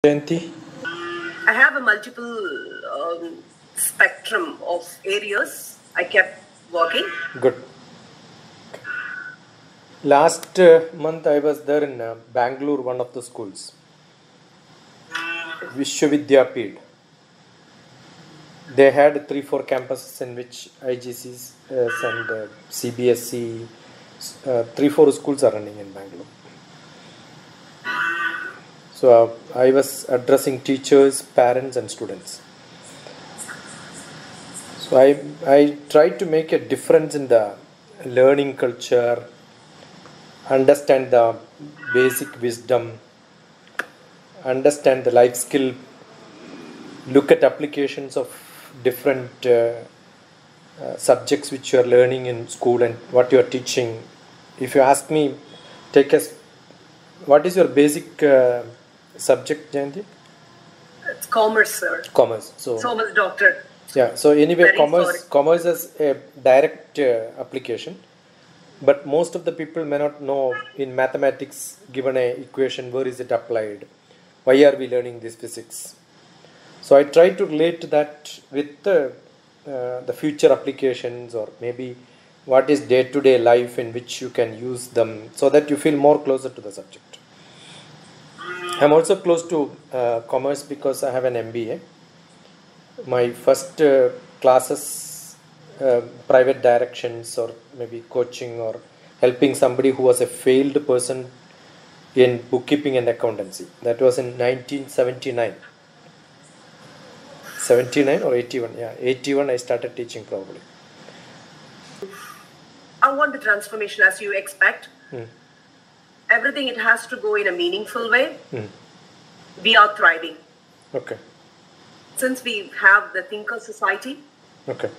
Jayanti? I have a multiple spectrum of areas I kept working. Good. Last month I was there in Bangalore, one of the schools. Vishwavidyapid. They had 3-4 campuses in which IGCs and CBSE, 3-4 schools are running in Bangalore. So I was addressing teachers, parents and students. So I tried to make a difference in the learning culture, understand the basic wisdom, understand the life skill, look at applications of different subjects which you are learning in school and what you are teaching. If you ask me, what is your basic subject, Jayanti? It's commerce, sir. Commerce. So much doctor. Yeah. So anyway, commerce is a direct application, but most of the people may not know in mathematics, given a equation, where is it applied? Why are we learning this physics? So I try to relate that with the future applications, or maybe what is day-to-day life in which you can use them, so that you feel more closer to the subject. I'm also close to commerce because I have an MBA. My first classes, private directions or maybe coaching or helping somebody who was a failed person in bookkeeping and accountancy. That was in 1979. 79 or 81? Yeah, 81 I started teaching probably. I want the transformation as you expect. Everything, it has to go in a meaningful way. We are thriving. Okay. Since we have the thinker society, okay,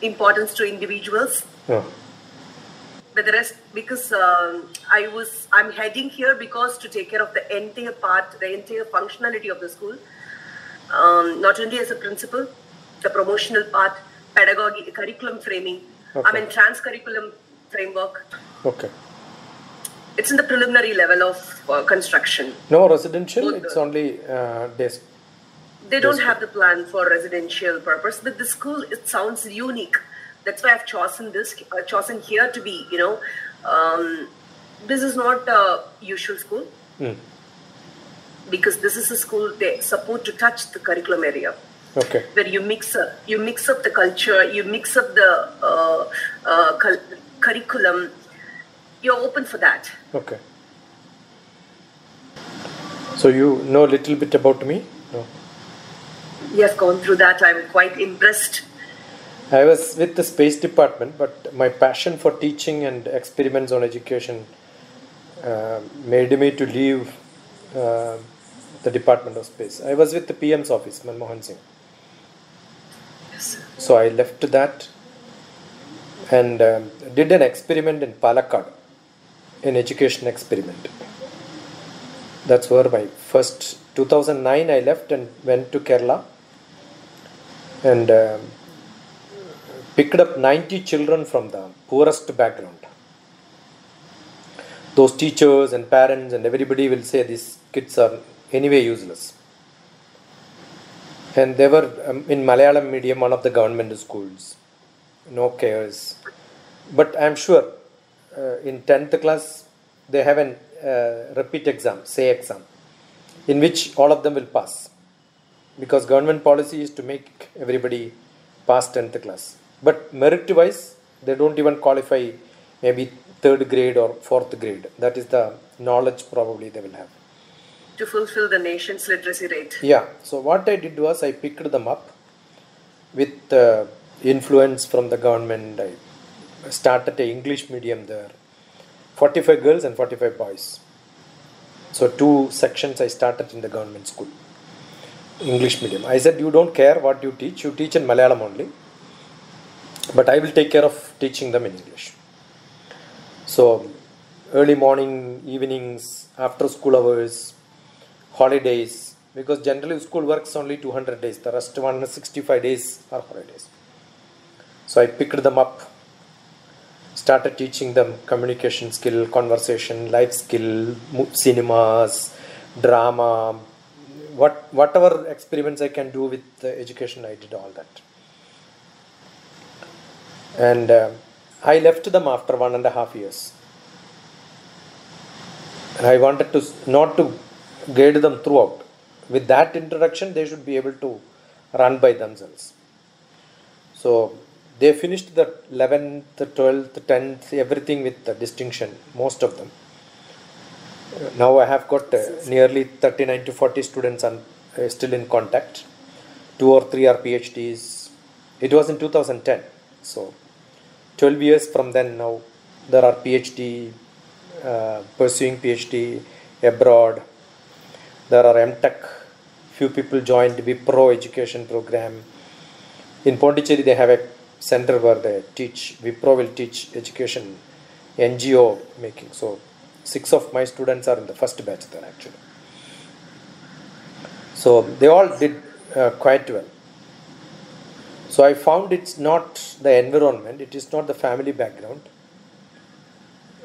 importance to individuals. Oh. But the rest, because I'm heading here because to take care of the entire part, the entire functionality of the school, not only as a principal, the promotional part, pedagogy, curriculum framing, Okay. trans-curriculum framework. Okay. It's in the preliminary level of construction. No residential, it's only desk. They don't have the plan for residential purpose, but the school, it sounds unique. That's why I've chosen here to be, this is not a usual school. Because this is a school they support to touch the curriculum area. Okay. Where you mix up the culture, you mix up the curriculum. You're open for that. Okay. So you know a little bit about me? No. You have gone through that. I'm quite impressed. I was with the space department, but my passion for teaching and experiments on education made me to leave the Department of Space. I was with the PM's office, Manmohan Singh. Yes. So I left that and did an experiment in Palakkad, an education experiment. That's where my first, 2009 I left and went to Kerala and picked up 90 children from the poorest background. Those teachers and parents and everybody will say these kids are anyway useless. And they were in Malayalam medium, one of the government schools. No cares. But I'm sure in 10th class they have an repeat exam, say exam, in which all of them will pass. Because government policy is to make everybody pass 10th class. But merit-wise, they don't even qualify maybe 3rd grade or 4th grade. That is the knowledge probably they will have. To fulfill the nation's literacy rate. Yeah. So what I did was I picked them up with influence from the government. I started an English medium there. 45 girls and 45 boys. So 2 sections I started in the government school. English medium. I said, you don't care what you teach in Malayalam only. But I will take care of teaching them in English. So early morning, evenings, after school hours, holidays, because generally school works only 200 days. The rest 165 days are holidays. So I picked them up, started teaching them communication skill, conversation, life skill, cinemas, drama, whatever experiments I can do with education, I did all that. And I left them after 1.5 years. I wanted to not to guide them throughout. With that introduction, they should be able to run by themselves. So they finished the 11th, 12th, 10th, everything with the distinction, most of them. Now I have got nearly 39 to 40 students still in contact. 2 or 3 are PhDs. It was in 2010. So 12 years from then now, there are PhD, pursuing PhD abroad. There are MTech. Few people joined Wipro education program. In Pondicherry, they have a center where they teach. Wipro will teach education, NGO making. So 6 of my students are in the first batch there actually. So they all did quite well. So I found it's not the environment, it is not the family background.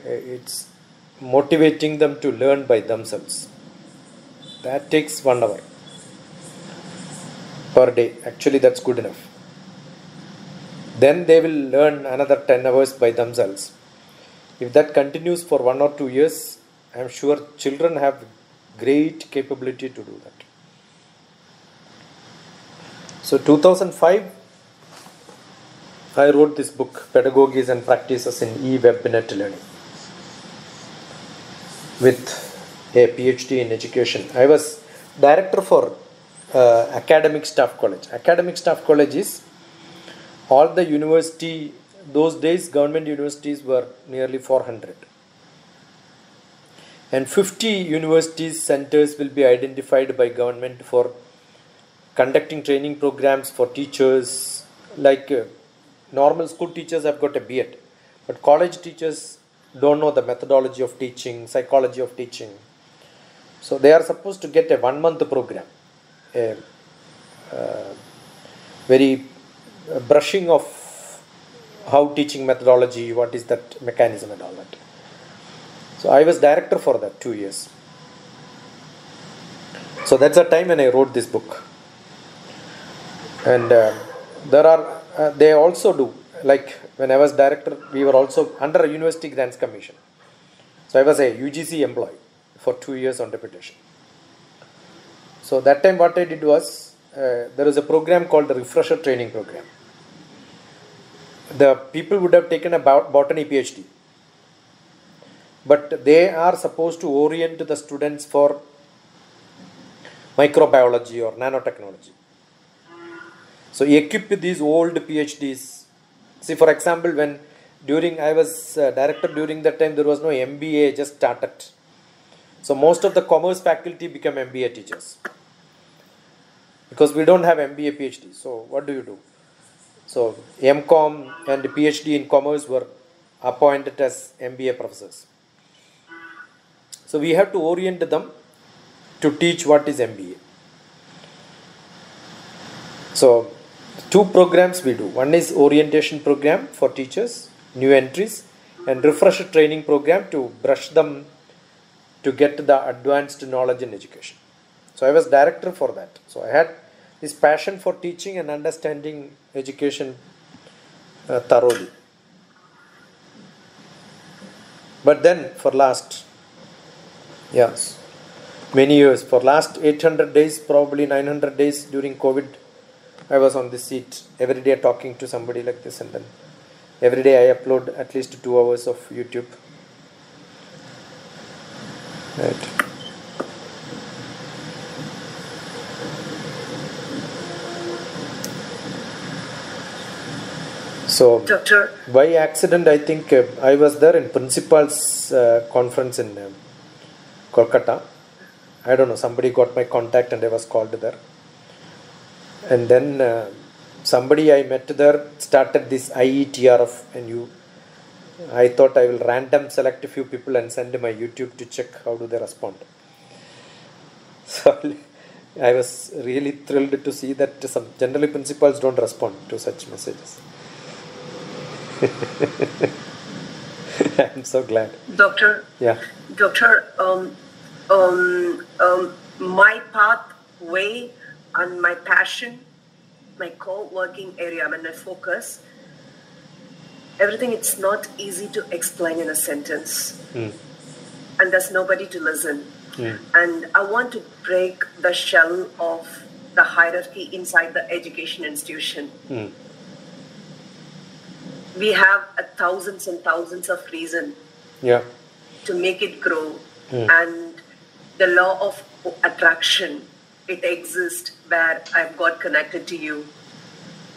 It's motivating them to learn by themselves. That takes 1 hour per day. Actually, that's good enough. Then they will learn another 10 hours by themselves. If that continues for 1 or 2 years, I am sure children have great capability to do that. So 2005, I wrote this book, Pedagogies and Practices in E-Webnet Learning, with a PhD in education. I was director for Academic Staff College. Academic Staff College is all the university, those days government universities were nearly 400. And 50 universities centers will be identified by government for conducting training programs for teachers. Like normal school teachers have got a B.Ed, but college teachers don't know the methodology of teaching, psychology of teaching. So they are supposed to get a 1-month program, a very brushing of how teaching methodology, what is that mechanism and all that. So I was director for that 2 years. So that's the time when I wrote this book. And they also do, like when I was director, we were also under a University Grants Commission. So I was a UGC employee for 2 years on deputation. So that time what I did was, there was a program called the Refresher Training Program. The people would have taken a botany PhD, but they are supposed to orient the students for microbiology or nanotechnology. So equip these old PhDs. See, for example, when I was director during that time, there was no MBA just started. So most of the commerce faculty become MBA teachers, because we don't have MBA PhD. So what do you do? So MCom and PhD in commerce were appointed as MBA professors. So we have to orient them to teach what is MBA. So 2 programs we do. One is orientation program for teachers, new entries, and refresher training program to brush them to get the advanced knowledge in education. So I was director for that. So I had this passion for teaching and understanding education thoroughly. But then for last, many years, for last 800 days, probably 900 days during COVID, I was on this seat every day talking to somebody like this, and then every day I upload at least 2 hours of YouTube. Right. So, Doctor, by accident, I think I was there in principal's conference in Kolkata. I don't know, somebody got my contact and I was called there. And then somebody I met there started this IETRF, and I thought I will random select a few people and send my YouTube to check how do they respond. So I was really thrilled to see that some generally principals don't respond to such messages. I'm so glad. Doctor. Yeah. Doctor, my path way and my passion, my core working area, when I focus, everything, it's not easy to explain in a sentence. And there's nobody to listen. And I want to break the shell of the hierarchy inside the education institution. We have thousands and thousands of reasons to make it grow. And the law of attraction, it exists where I've got connected to you.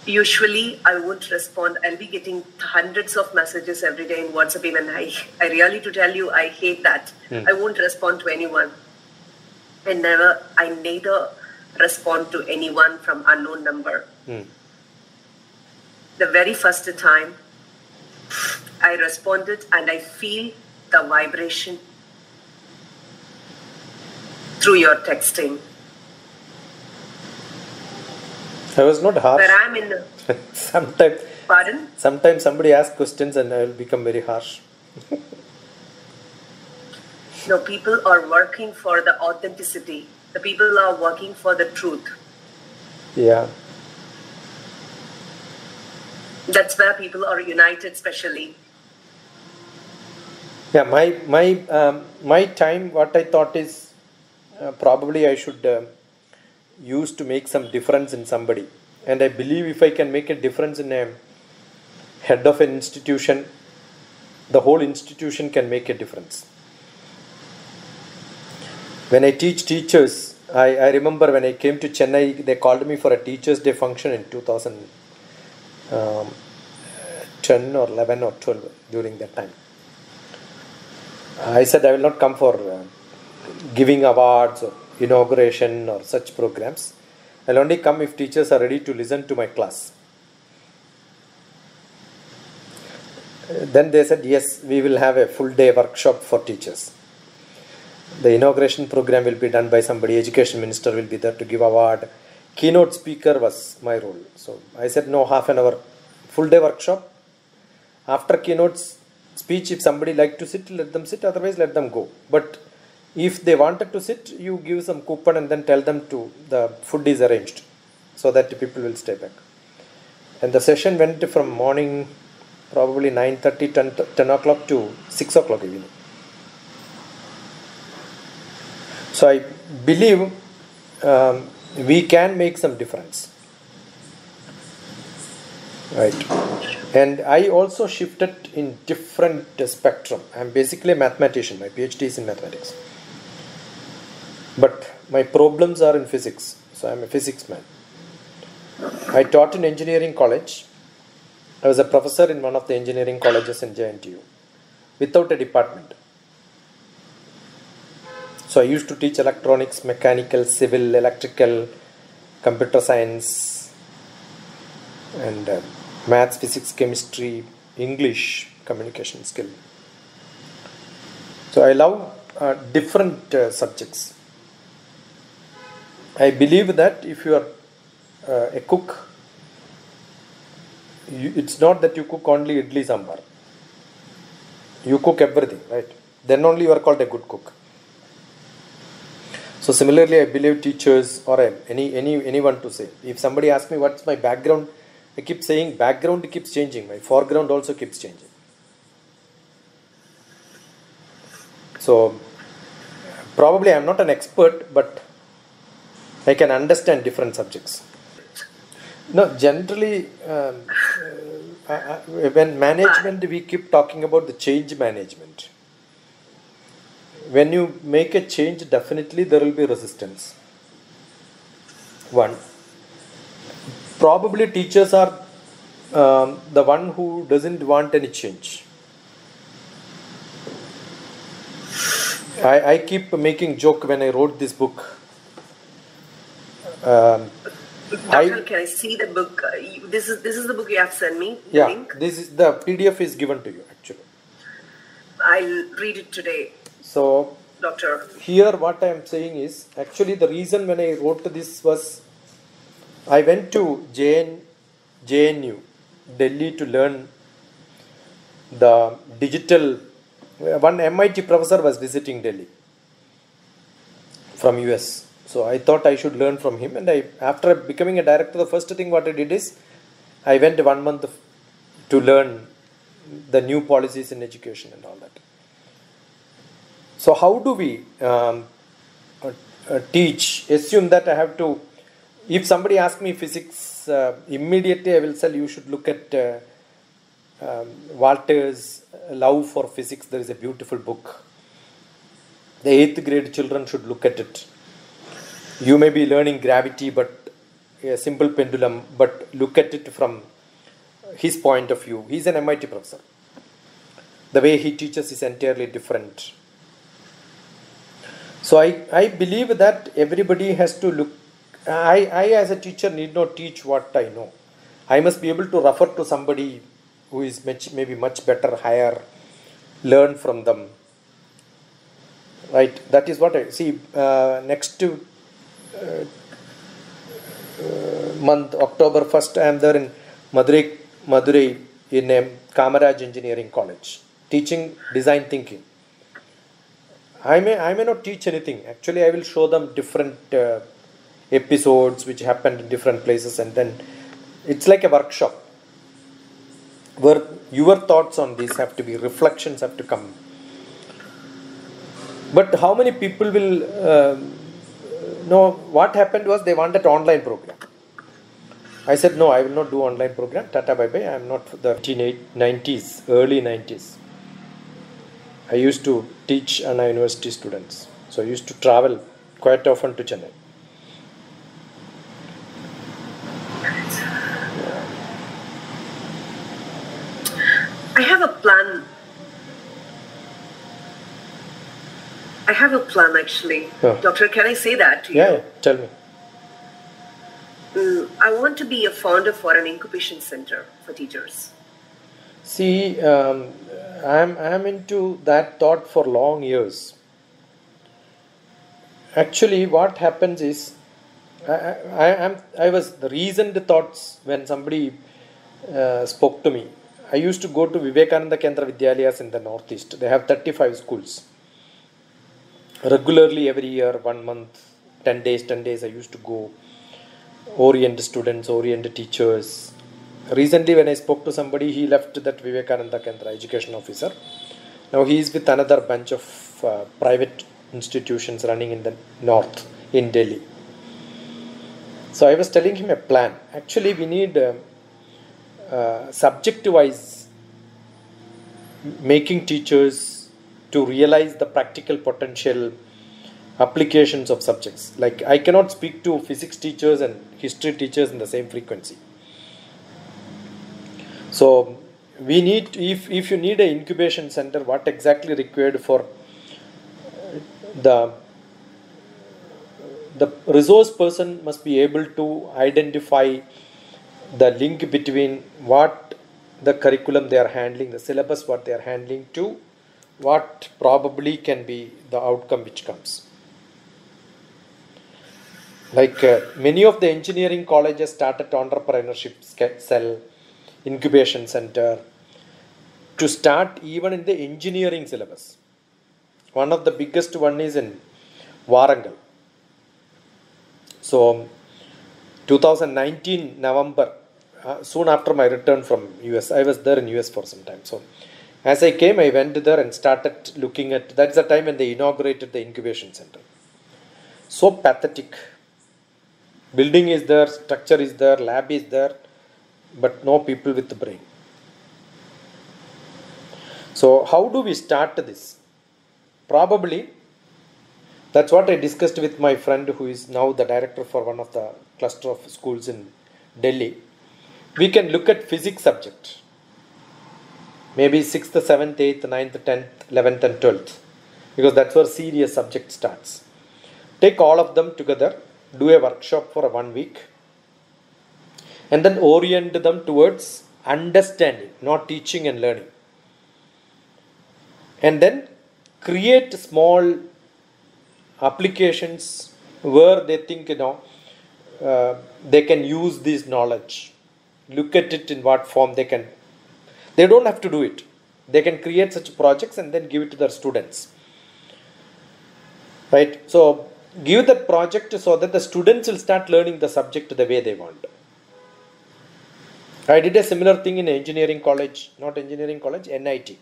Usually, I won't respond. I'll be getting hundreds of messages every day in WhatsApp, even I really, to tell you, I hate that. I won't respond to anyone. I neither respond to anyone from unknown number. The very first time, I responded and I feel the vibration through your texting. I was not harsh. Where I'm in the... Sometimes. Pardon? Sometimes somebody asks questions and I will become very harsh. No, people are working for the authenticity. The people are working for the truth. Yeah. That's where people are united, especially. Yeah, my time, what I thought is probably I should use to make some difference in somebody. And I believe if I can make a difference in a head of an institution, the whole institution can make a difference. When I teach teachers, I remember when I came to Chennai, they called me for a Teachers' Day function in 2010 or 11 or 12 during that time. I said I will not come for giving awards or inauguration or such programs. I'll only come if teachers are ready to listen to my class. Then they said, yes, we will have a full day workshop for teachers. The inauguration program will be done by somebody, education minister will be there to give award. Keynote speaker was my role. So I said, no, half an hour, full day workshop. After keynote speech, if somebody like to sit, let them sit, otherwise let them go. But if they wanted to sit, you give some coupon and then tell them to, the food is arranged so that people will stay back. And the session went from morning, probably 9:30, 10 o'clock to 6 o'clock evening. So I believe we can make some difference. Right. And I also shifted in different spectrum. I'm basically a mathematician. My PhD is in mathematics. But my problems are in physics. So I'm a physics man. I taught in engineering college. I was a professor in one of the engineering colleges in JNTU without a department. So I used to teach electronics, mechanical, civil, electrical, computer science, and maths, physics, chemistry, English, communication skill. So I love different subjects. I believe that if you are a cook, it's not that you cook only idli sambar. You cook everything, right? Then only you are called a good cook. So similarly, I believe teachers or anyone to say, if somebody asks me what's my background, I keep saying background keeps changing. My foreground also keeps changing. So probably I'm not an expert, but I can understand different subjects. No, generally, when management, we keep talking about the change management. When you make a change, definitely there will be resistance. One. Probably teachers are the one who doesn't want any change. I keep making joke when I wrote this book. Doctor, can I see the book? This is the book you have sent me. Yeah, Link. this is the PDF is given to you actually. I'll read it today. So, Doctor, here what I am saying is, actually the reason when I wrote this was, I went to JNU, Delhi, to learn the digital. One MIT professor was visiting Delhi from US. So I thought I should learn from him, and after becoming a director, the first thing what I did is I went 1 month to learn the new policies in education and all that. So how do we teach? Assume that I have to, if somebody asks me physics, immediately I will say you should look at Walter's Love for Physics. There is a beautiful book. The 8th grade children should look at it. You may be learning gravity, but a simple pendulum, but look at it from his point of view. He's an MIT professor. The way he teaches is entirely different. So I believe that everybody has to look. I as a teacher need not teach what I know. I must be able to refer to somebody who is maybe much better, higher, learn from them. Right, that is what I see. Next month, October 1st, I am there in Madurai in a Kamaraj Engineering College, teaching design thinking. I may not teach anything. Actually, I will show them different episodes which happened in different places, and then it's like a workshop where your thoughts on this have to be, reflections have to come. But how many people will know? What happened was they wanted online program. I said, no, I will not do online program. Tata bye bye. I am not for the 90s, early 90s. I used to teach Anna University students. So I used to travel quite often to Chennai. I have a plan. I have a plan actually. Oh. Doctor, can I say that to you? Yeah, tell me. I want to be a founder for an incubation center for teachers. See, I'm into that thought for long years. Actually, what happens is, I was the reasoned thoughts when somebody spoke to me. I used to go to Vivekananda Kendra Vidyalayas in the Northeast. They have 35 schools. Regularly every year, 1 month, 10 days, I used to go, orient students, orient teachers. Recently when I spoke to somebody, he left that Vivekananda Kendra education officer. Now he is with another bunch of private institutions running in the north, in Delhi. So I was telling him a plan. Actually we need subject-wise making teachers to realize the practical potential applications of subjects. Like I cannot speak to physics teachers and history teachers in the same frequency. So we need, if you need an incubation center, what exactly required for the resource person must be able to identify the link between what the curriculum they are handling, the syllabus what they are handling, to what probably can be the outcome which comes. Like many of the engineering colleges started entrepreneurship cell, incubation center, to start even in the engineering syllabus. One of the biggest one is in Warangal. So 2019 November, soon after my return from US, I was there in US for some time. So as I came, I went there and started looking at, that's the time when they inaugurated the incubation center. So pathetic. Building is there, structure is there, lab is there, but no people with the brain. So how do we start this? Probably, that's what I discussed with my friend who is now the director for one of the cluster of schools in Delhi. We can look at physics subject. Maybe 6th, 7th, 8th, 9th, 10th, 11th and 12th. Because that's where serious subject starts. Take all of them together, do a workshop for 1 week, and then orient them towards understanding, not teaching and learning. And then create small applications where they think, they can use this knowledge. Look at it in what form they can. They don't have to do it. They can create such projects and then give it to their students. Right? So give that project so that the students will start learning the subject the way they want. I did a similar thing in engineering college, not engineering college, NIT.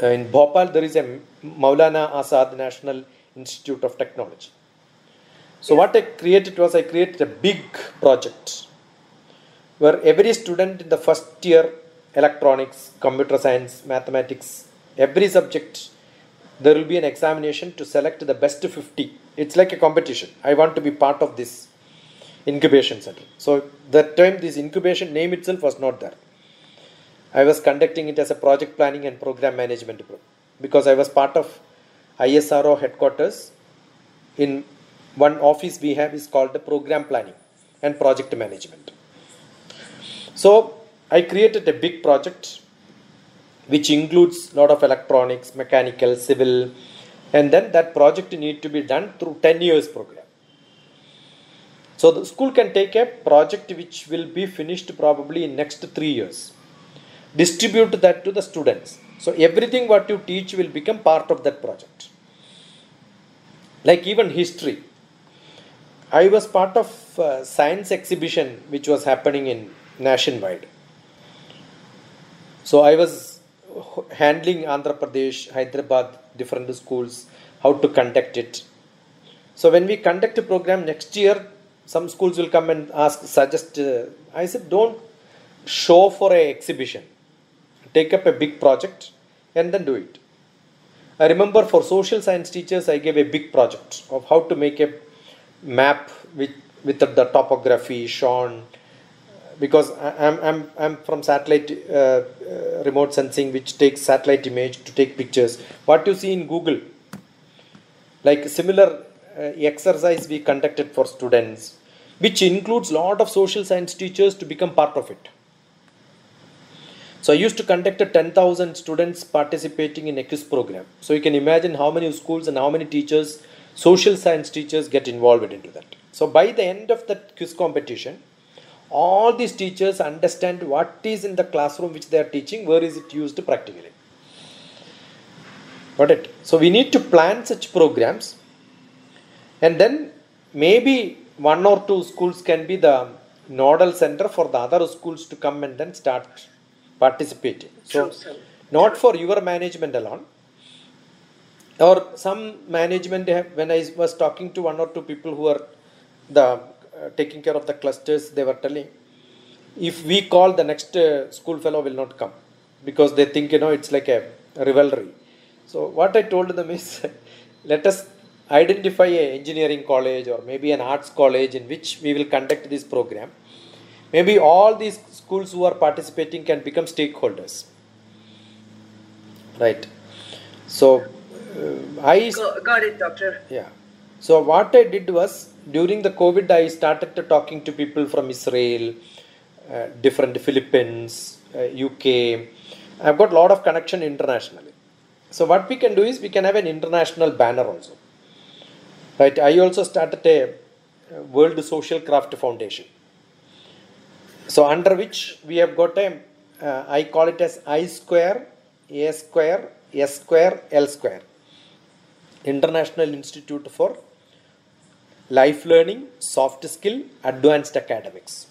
In Bhopal, there is a Maulana Azad National Institute of Technology. So what I created was, I created a big project where every student in the first year, electronics, computer science, mathematics, every subject, there will be an examination to select the best 50. It's like a competition. I want to be part of this incubation center. So that time this incubation name itself was not there. I was conducting it as a project planning and program management group because I was part of ISRO headquarters. In one office we have is called the program planning and project management. So I created a big project which includes a lot of electronics, mechanical, civil, and then that project need to be done through 10 years program. So the school can take a project which will be finished probably in next 3 years. Distribute that to the students. So everything what you teach will become part of that project. Like even history. I was part of science exhibition which was happening in nationwide. So I was handling Andhra Pradesh, Hyderabad, different schools, how to conduct it. So when we conduct a program next year, some schools will come and ask, suggest. I said, don't show for an exhibition. Take up a big project and then do it. I remember for social science teachers, I gave a big project of how to make a map with the topography shown. Because I'm from satellite remote sensing, which takes satellite image to take pictures. What you see in Google, like similar exercise we conducted for students, which includes lot of social science teachers to become part of it. So I used to conduct 10,000 students participating in a quiz program. So you can imagine how many schools and how many teachers, social science teachers, get involved into that. So by the end of that quiz competition, all these teachers understand what is in the classroom which they are teaching, where is it used practically. Got it? So we need to plan such programs, and then maybe 1 or 2 schools can be the nodal center for the other schools to come and then start participating. So not for your management alone, or some management when I was talking to 1 or 2 people who are the taking care of the clusters, they were telling, if we call, the next school fellow will not come because they think it's like a rivalry. So what I told them is, let us identify an engineering college or maybe an arts college in which we will conduct this program. Maybe all these schools who are participating can become stakeholders, right? So I got it, doctor. Yeah. So what I did was, during the COVID, I started talking to people from Israel, different Philippines, UK. I've got a lot of connection internationally. So what we can do is, we can have an international banner also. Right? I also started a World Social Craft Foundation. So under which we have got I call it as I square, A square, S square, L square. International Institute for Life Learning, Soft Skill, Advanced Academics.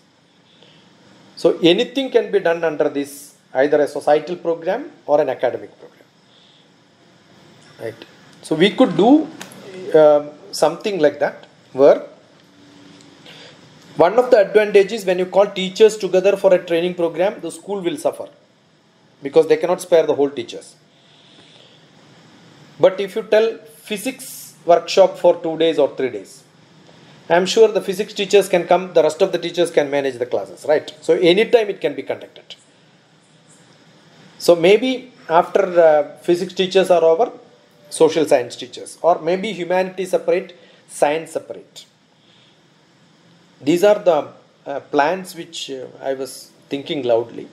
So anything can be done under this, either a societal program or an academic program. Right. So we could do something like that, where one of the advantages, when you call teachers together for a training program, the school will suffer because they cannot spare the whole teachers. But if you tell physics workshop for 2 days or 3 days, I am sure the physics teachers can come, the rest of the teachers can manage the classes, right? So anytime it can be conducted. So maybe after physics teachers are over, social science teachers, or maybe humanity separate, science separate. These are the plans which I was thinking loudly.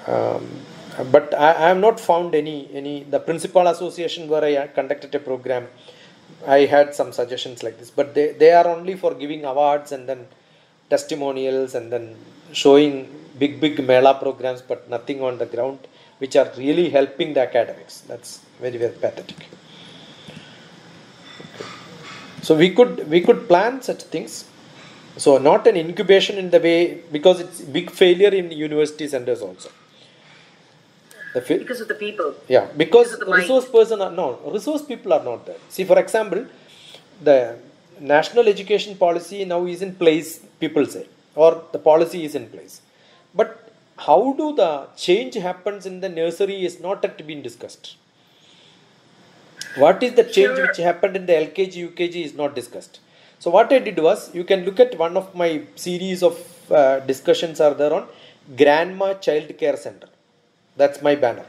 But I have not found the principal association where I conducted a program, I had some suggestions like this, but they are only for giving awards and then testimonials and then showing big mela programs, but nothing on the ground which are really helping the academics. That's very, very pathetic. So we could plan such things. So not an incubation in the way, because it's big failure in university centers also. Because of the people. Yeah, because of the resource mind. person are no resource people are not there. See, for example, the national education policy now is in place, people say, or the policy is in place. But how do the change happens in the nursery is not yet been discussed. What is the change Here, which happened in the LKG, UKG is not discussed. So what I did was, you can look at one of my series of discussions are there on Grandma Child Care Center. That's my banner,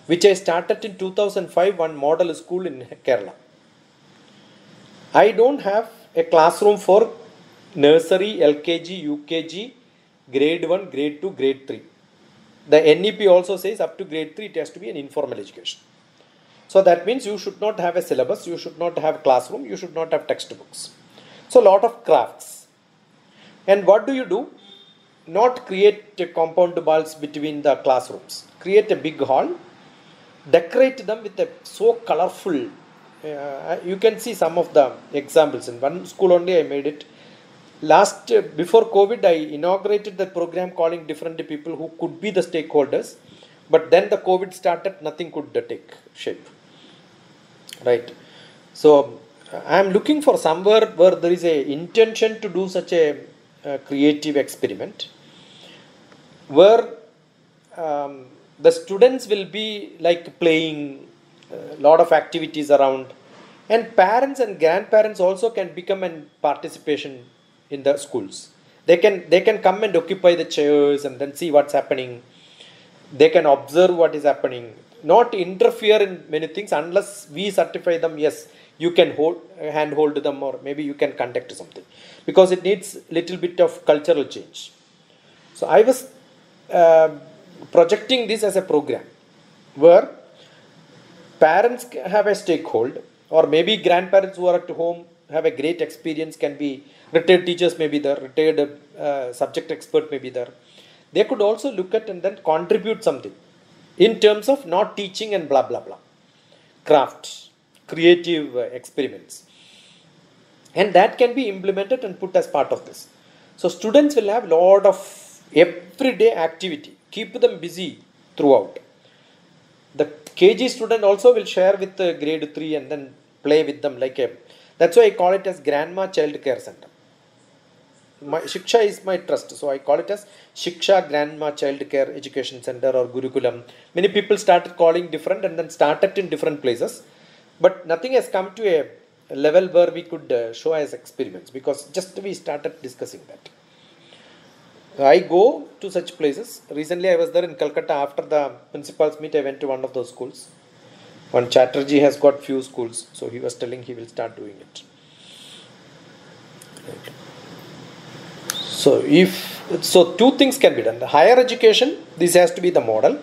which I started in 2005, one model school in Kerala. I don't have a classroom for nursery, LKG, UKG, grade 1, grade 2, grade 3. The NEP also says up to grade 3 it has to be an informal education. So that means you should not have a syllabus, you should not have classroom, you should not have textbooks. So a lot of crafts. And what do? Not create compound walls between the classrooms. Create a big hall, decorate them with a so colorful. You can see some of the examples. In one school only I made it. Before COVID, I inaugurated the program calling different people who could be the stakeholders. But then the COVID started, nothing could take shape. Right. So I am looking for somewhere where there is a intention to do such a creative experiment, where the students will be like playing a lot of activities around, and parents and grandparents also can become an participation in the schools. They can come and occupy the chairs and then see what's happening. They can observe what is happening, not interfere in many things unless we certify them. Yes, you can handhold them, or maybe you can conduct something, because it needs little bit of cultural change. So I was projecting this as a program where parents have a stakehold, or maybe grandparents who are at home have a great experience, can be retired teachers, may be there, retired subject expert may be there. They could also look at and then contribute something in terms of not teaching and blah blah blah, crafts, creative experiments, and that can be implemented and put as part of this. So students will have lot of everyday activity, keep them busy throughout. The KG student also will share with the grade 3 and then play with them like a. That's why I call it as Grandma Child Care Center. Shiksha is my trust, so I call it as Shiksha Grandma Child Care Education Center or Gurukulam. Many people started calling different and then started in different places, but nothing has come to a level where we could show as experiments, because just we started discussing that. I go to such places. Recently I was there in Calcutta. After the principals meet, I went to one of those schools. One Chatterjee has got few schools, so he was telling he will start doing it. Right. So two things can be done. The higher education, this has to be the model,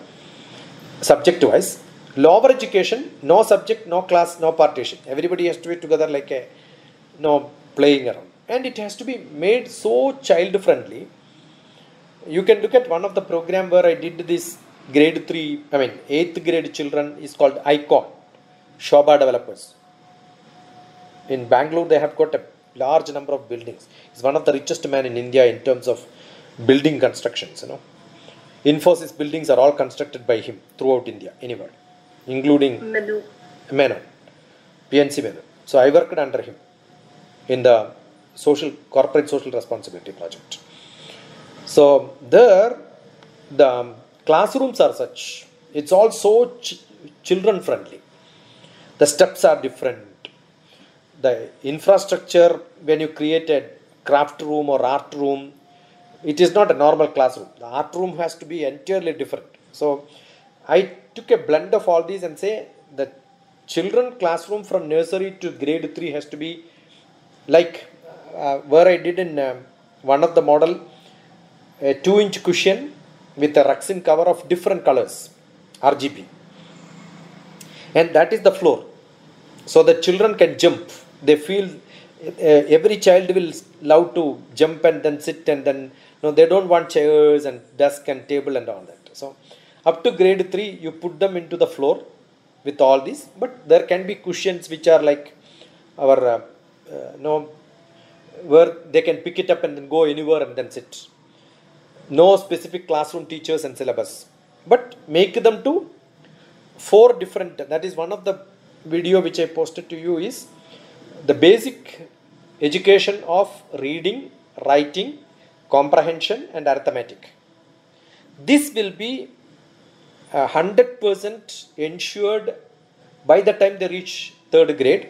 subject wise. Lower education, no subject, no class, no partition. Everybody has to be together like a playing around. And it has to be made so child friendly. You can look at one of the program where I did this grade 3, 8th grade children is called ICON, Shobha Developers. In Bangalore, they have got a large number of buildings. He's one of the richest men in India in terms of building constructions, Infosys buildings are all constructed by him throughout India, anywhere, including Menon, PNC Menon. So I worked under him in the corporate social responsibility project. So there, the classrooms are such, it's all so children friendly. The steps are different. The infrastructure, when you create a craft room or art room, it is not a normal classroom. The art room has to be entirely different. So I took a blend of all these and say the children classroom from nursery to grade 3 has to be like where I did in one of the model, a 2-inch cushion with a Ruxin cover of different colors, RGB. And that is the floor. So the children can jump. They feel every child will love to jump and then sit, and then they don't want chairs and desk and table and all that. So up to grade 3, you put them into the floor with all these, but there can be cushions which are like our no, where they can pick it up and then go anywhere and then sit. No specific classroom teachers and syllabus, but make them to 4 different. That is one of the video which I posted to you, is the basic education of reading, writing, comprehension and arithmetic. This will be 100% ensured by the time they reach 3rd grade.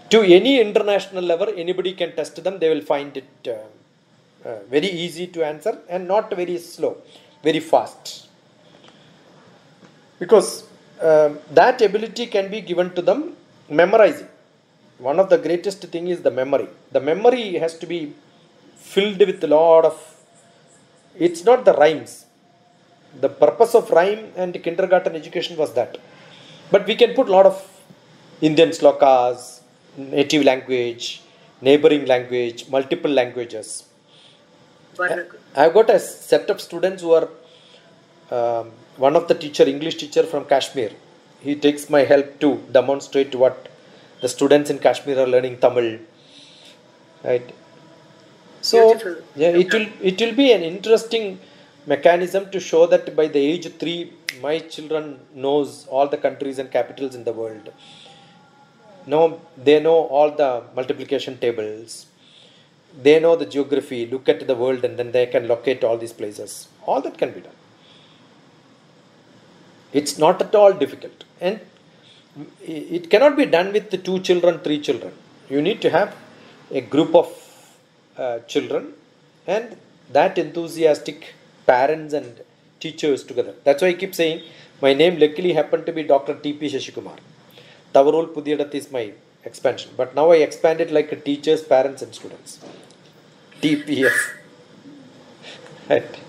To any international level, anybody can test them. They will find it very easy to answer and not very slow, very fast. Because that ability can be given to them memorizing. One of the greatest thing is the memory. The memory has to be filled with a lot of, it's not the rhymes. The purpose of rhyme and kindergarten education was that. But we can put a lot of Indian slokas, native language, neighboring language, multiple languages. I've got a set of students who are, one of the teacher, English teacher from Kashmir. He takes my help to demonstrate what the students in Kashmir are learning Tamil. Right. So, Beautiful. yeah, it will be an interesting mechanism to show that by the age 3, my children knows all the countries and capitals in the world. No, they know all the multiplication tables. They know the geography, look at the world, and then they can locate all these places. All that can be done. It's not at all difficult. And it cannot be done with the 2 children, 3 children. You need to have a group of children and that enthusiastic parents and teachers together. That's why I keep saying my name luckily happened to be Dr. T.P. Shashikumar. Tavarol Pudiyadat is my expansion. But now I expand it like a teachers, parents and students. DPS. Right.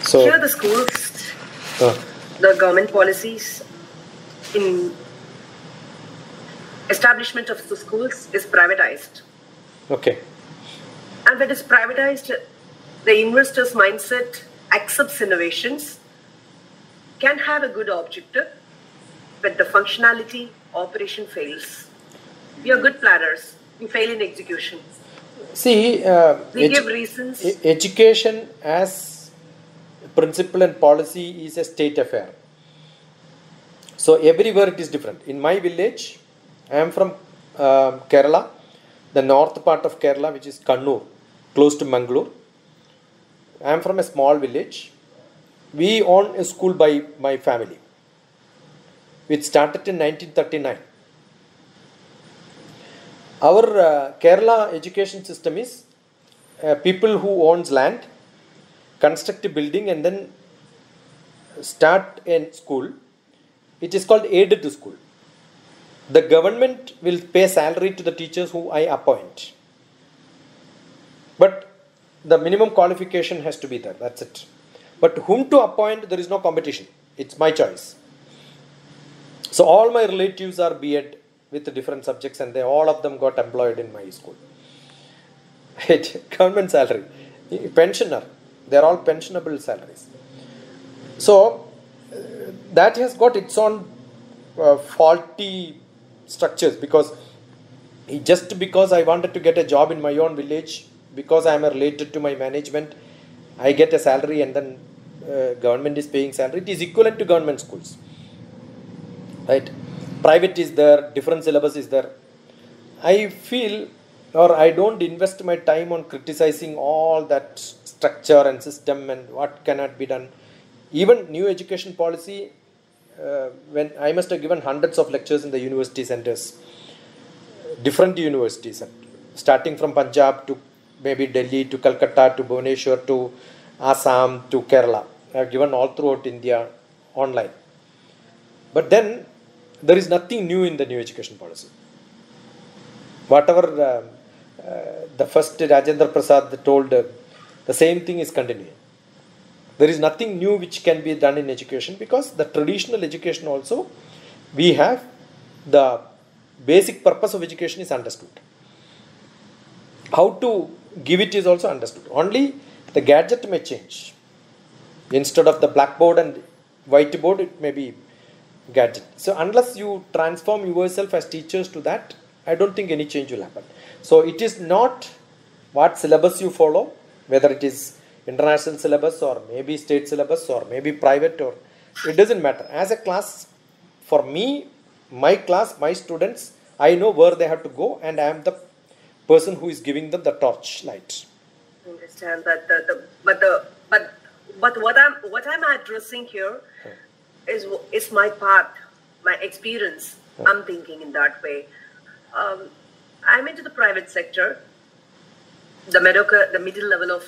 So, here the schools, the government policies in establishment of the schools is privatized. Okay. And when it's privatized, the investor's mindset accepts innovations, can have a good objective, but the functionality, operation fails. We are good planners, we fail in execution. See, we give reasons. Education as principle and policy is a state affair. So everywhere it is different. In my village, I am from Kerala, the north part of Kerala, which is Kannur, close to Mangalore. I am from a small village. We own a school by my family, which started in 1939. Our Kerala education system is people who owns land, construct a building and then start a school. It is called aided school. The government will pay salary to the teachers who I appoint. But the minimum qualification has to be there. That's it. But whom to appoint, there is no competition. It's my choice. So all my relatives are B.Ed with the different subjects and all of them got employed in my school. Government salary. Pensioner. They're all pensionable salaries. So that has got its own faulty structures, because just because I wanted to get a job in my own village, because I am related to my management, I get a salary and then government is paying salary. It is equivalent to government schools. Right? Private is there, different syllabus is there. I feel, or I don't invest my time on criticizing all that structure and system and what cannot be done. Even new education policy, when I must have given hundreds of lectures in the university centers, different universities, starting from Punjab to maybe Delhi to Calcutta to Bhubaneswar to Assam to Kerala. I have given all throughout India online. But then there is nothing new in the new education policy. Whatever the first Rajendra Prasad told, the same thing is continuing. There is nothing new which can be done in education, because the traditional education also, we have the basic purpose of education is understood. How to give it is also understood. Only the gadget may change. Instead of the blackboard and whiteboard, it may be gadget. So unless you transform yourself as teachers to that, I don't think any change will happen. So it is not what syllabus you follow, whether it is international syllabus or maybe state syllabus or maybe private, or it doesn't matter. As a class, for me, my class, my students, I know where they have to go, and I am the person who is giving them the torch light. I understand that, but what I'm addressing here is my path, my experience. I'm thinking in that way. I'm into the private sector, the middle level of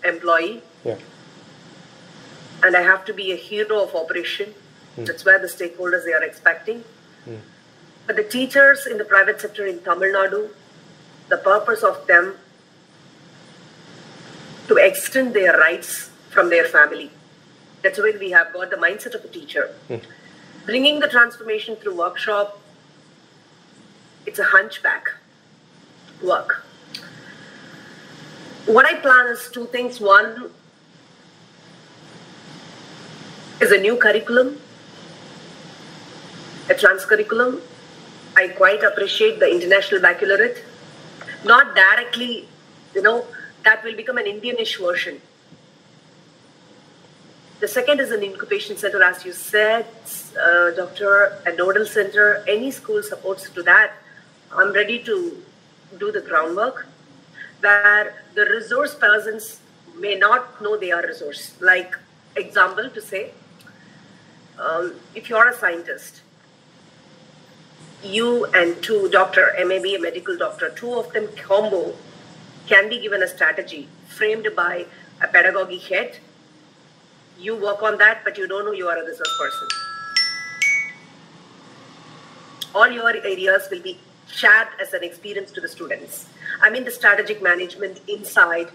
employee, and I have to be a hero of operation. That's where the stakeholders they are expecting. But the teachers in the private sector in Tamil Nadu, the purpose of them to extend their rights from their family. That's why we have got the mindset of a teacher. Bringing the transformation through workshop, it's a hunchback work. What I plan is two things. One is a new curriculum, a trans curriculum. I quite appreciate the international baccalaureate. Not directly, that will become an Indianish version. The second is an incubation center, as you said, Doctor, a nodal center. Any school supports to that. I'm ready to do the groundwork, where the resource persons may not know they are resource. Like example to say, if you're a scientist, you and two doctor, maybe a medical doctor, two of them combo can be given a strategy framed by a pedagogy head. You work on that, but you don't know you are a resource person. All your areas will be shared as an experience to the students. I mean the strategic management inside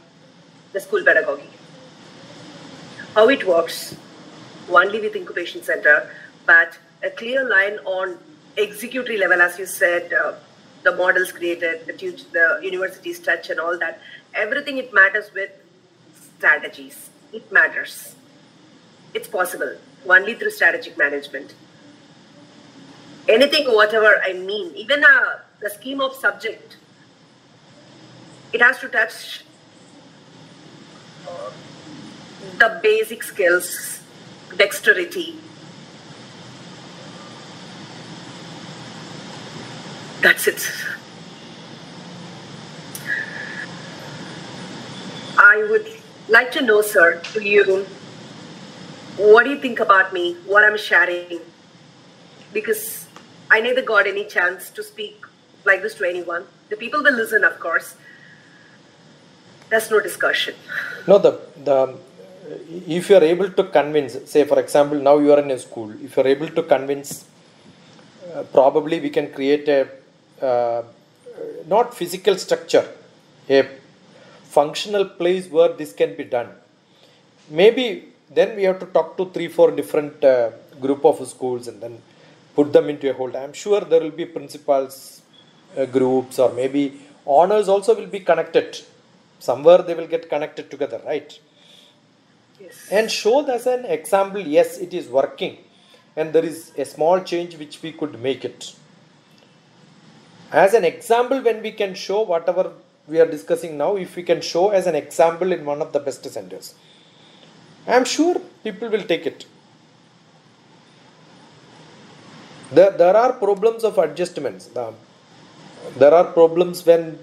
the school pedagogy. How it works, only with incubation center, but a clear line on executive level, as you said, the models created, the university's touch and all that. Everything it matters with strategies. It matters. It's possible only through strategic management. Anything, whatever I mean, even the scheme of subject, it has to touch the basic skills, dexterity. That's it. I would like to know, sir, to you, what do you think about me, what I'm sharing? Because I never got any chance to speak like this to anyone. The people will listen, of course. There's no discussion. No, if you are able to convince, say for example, now you are in a school, if you are able to convince, probably we can create a not physical structure, a functional place where this can be done. Maybe then we have to talk to 3-4 different group of schools and then put them into a hold. I'm sure there will be principals groups, or maybe honors also will be connected. Somewhere they will get connected together, right? Yes. And show as an example, yes, it is working. And there is a small change which we could make it. As an example, when we can show whatever we are discussing now, if we can show as an example in one of the best centers, I am sure people will take it. There are problems of adjustments. There are problems when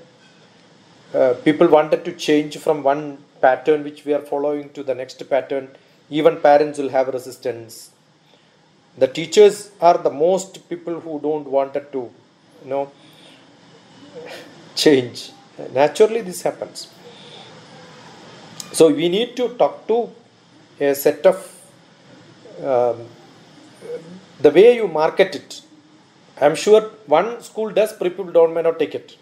people wanted to change from one pattern which we are following to the next pattern. Even parents will have resistance. The teachers are the most people who don't wanted to, change. Naturally, this happens. So we need to talk to a set of the way you market it. I'm sure one school does, people may not take it.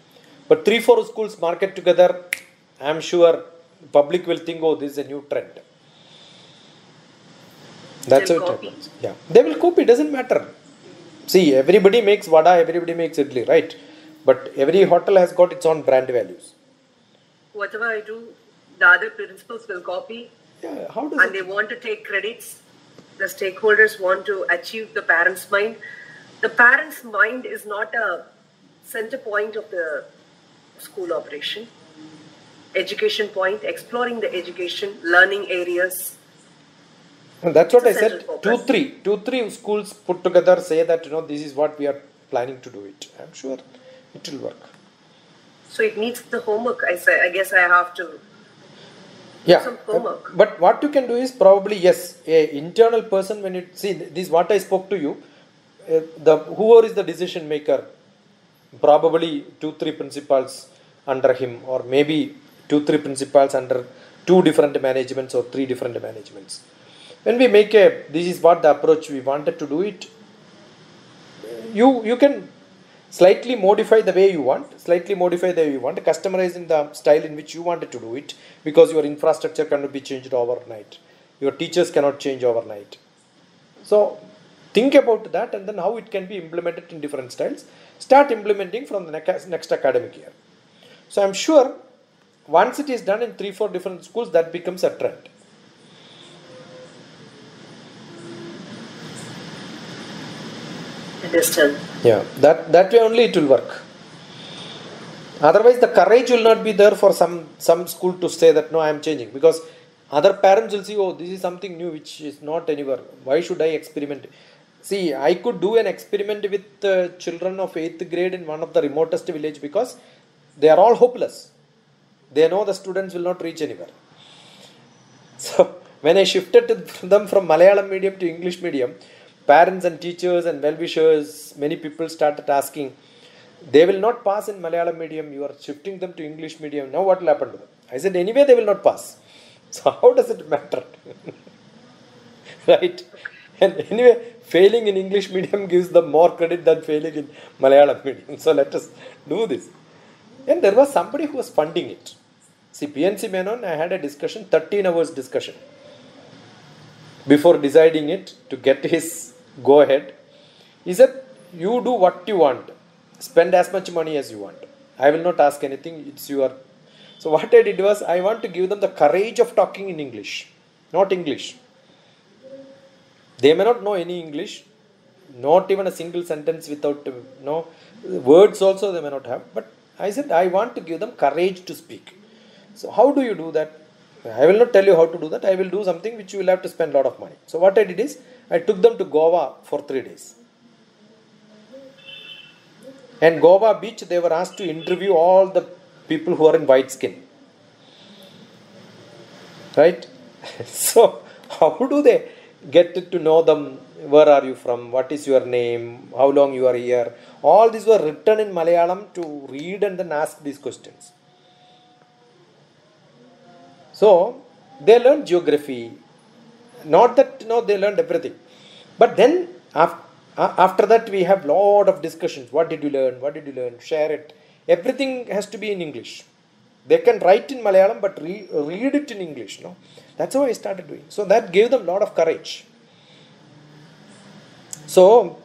But 3-4 schools market together, I'm sure public will think, oh, this is a new trend. That's how it happens. Yeah, they will copy, doesn't matter. See, everybody makes vada, everybody makes idli, right? But every hotel has got its own brand values. whatever I do, the other principals will copy. Yeah, how does and they want to take credits. The stakeholders want to achieve the parent's mind. The parent's mind is not a center point of the school operation. Education point, exploring the education, learning areas. That's what I said. Two, three schools put together say that this is what we are planning to do it. I'm sure it will work. So it needs the homework. I guess I have to. Yeah, some homework. But what you can do is probably yes, a internal person when you see this what I spoke to you, whoever is the decision maker, probably 2-3 principals under him, or maybe 2-3 principals under 2 different managements or 3 different managements. When we make this is what the approach we wanted to do it, you can slightly modify the way you want, customize in the style in which you wanted to do it, because your infrastructure cannot be changed overnight. Your teachers cannot change overnight. So think about that and then how it can be implemented in different styles. Start implementing from the next academic year. So I'm sure once it is done in 3-4 different schools, that becomes a trend. Understand. Yeah, that way only it will work. Otherwise, the courage will not be there for some school to say that no, I am changing, because other parents will see, oh, this is something new which is not anywhere. Why should I experiment? See, I could do an experiment with children of 8th grade in one of the remotest village because they are all hopeless. They know the students will not reach anywhere. So when I shifted them from Malayalam medium to English medium, parents and teachers and well-wishers, many people started asking, they will not pass in Malayalam medium, you are shifting them to English medium, now what will happen to them? I said, anyway they will not pass. So how does it matter? Right? And anyway, failing in English medium gives them more credit than failing in Malayalam medium. So let us do this. And there was somebody who was funding it. See, PNC Menon, I had a discussion, 13 hours discussion, before deciding it to get his go ahead. He said, you do what you want, spend as much money as you want, I will not ask anything, it's your. So what I did was, I want to give them the courage of talking in English, not English. They may not know any English, not even a single sentence without words also they may not have, but I said I want to give them courage to speak. So how do you do that? I will not tell you how to do that. I will do something which you will have to spend a lot of money. So what I did is, I took them to Goa for 3 days. And Goa beach, they were asked to interview all the people who are in white skin. Right? So how do they get to know them? Where are you from? What is your name? How long you are here? All these were written in Malayalam to read and then ask these questions. So they learned geography. Not that they learned everything. But then after that we have lot of discussions. What did you learn? What did you learn? Share it. Everything has to be in English. They can write in Malayalam but read it in English. That's how I started doing. So that gave them a lot of courage. So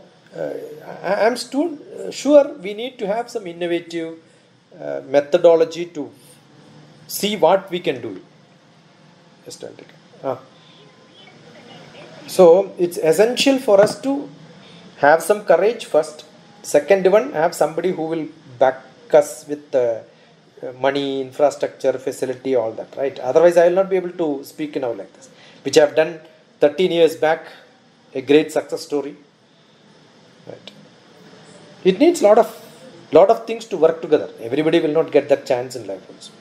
I'm still sure we need to have some innovative methodology to see what we can do. So it's essential for us to have some courage first. Second one, have somebody who will back us with money, infrastructure, facility, all that, right? Otherwise I will not be able to speak now like this, which I have done 13 years back, a great success story. Right. It needs lot of things to work together. Everybody will not get that chance in life also.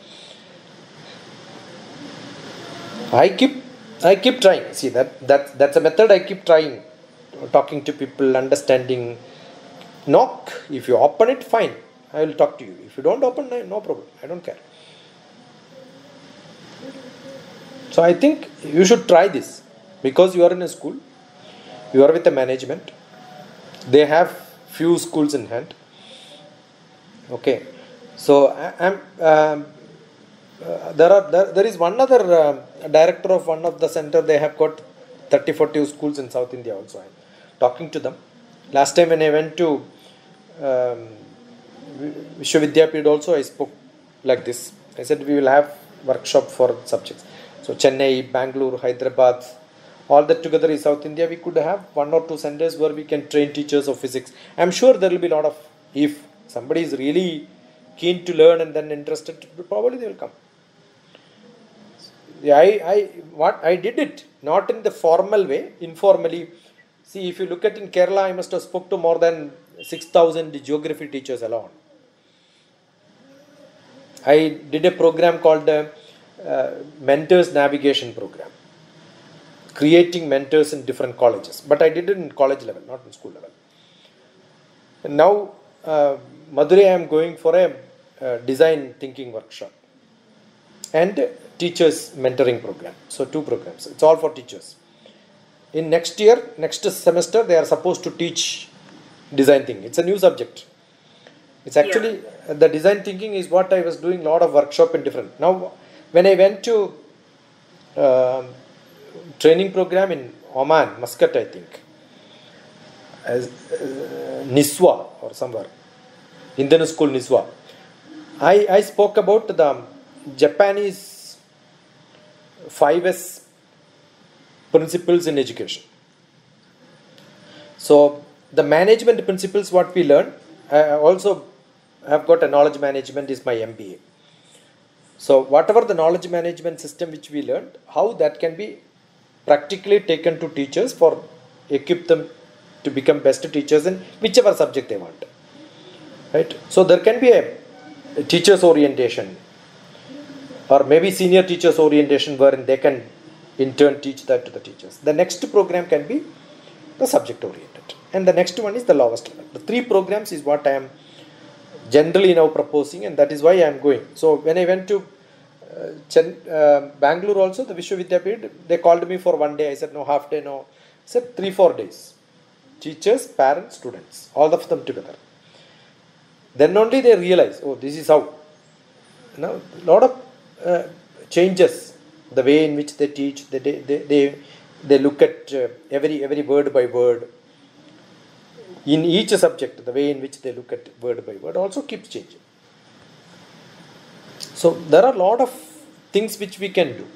I keep trying. See, that's a method I keep trying. Talking to people, understanding. Knock. If you open it, fine. I will talk to you. If you don't open, no problem. I don't care. So I think you should try this. Because you are in a school, you are with a management. They have few schools in hand. Okay. So there is one other director of one of the center. They have got 30-40 schools in South India also. I'm talking to them. Last time when I went to Vishwavidyapid also, I spoke like this. I said we will have workshop for subjects. So Chennai, Bangalore, Hyderabad, all that together is South India. We could have 1 or 2 centers where we can train teachers of physics. I'm sure there will be a lot of, if somebody is really keen to learn and then interested, probably they will come. Yeah, I did it not in the formal way, informally. See, if you look at in Kerala, I must have spoke to more than 6,000 geography teachers alone. I did a program called the Mentors Navigation Program, creating mentors in different colleges. But I did it in college level, not in school level. And now, Madurai, I am going for a design thinking workshop and teachers mentoring program. So 2 programs. It's all for teachers. In next semester, they are supposed to teach design thinking. It's a new subject. It's actually, the design thinking is what I was doing a lot of workshop in different. Now, when I went to training program in Oman, Muscat, I think, as Niswa or somewhere, Indian school Niswa, I spoke about the Japanese 5S principles in education. So the management principles what we learn, I also have got a knowledge management is my MBA. So whatever the knowledge management system which we learned, how that can be practically taken to teachers for equip them to become best teachers in whichever subject they want. Right? So there can be a teachers orientation or maybe senior teachers orientation wherein they can in turn teach that to the teachers. The next program can be the subject oriented and the next one is the lowest level. The 3 programs is what I am generally now proposing and that is why I am going. So when I went to Bangalore also, the Vishwavidyapith, they called me for 1 day. I said no, half day, no. I said 3-4 days. Teachers, parents, students, all of them together. Then only they realize, oh, this is how. Now, a lot of changes, the way in which they teach, they look at every word by word. In each subject, the way in which they look at word by word also keeps changing. So, there are a lot of things which we can do,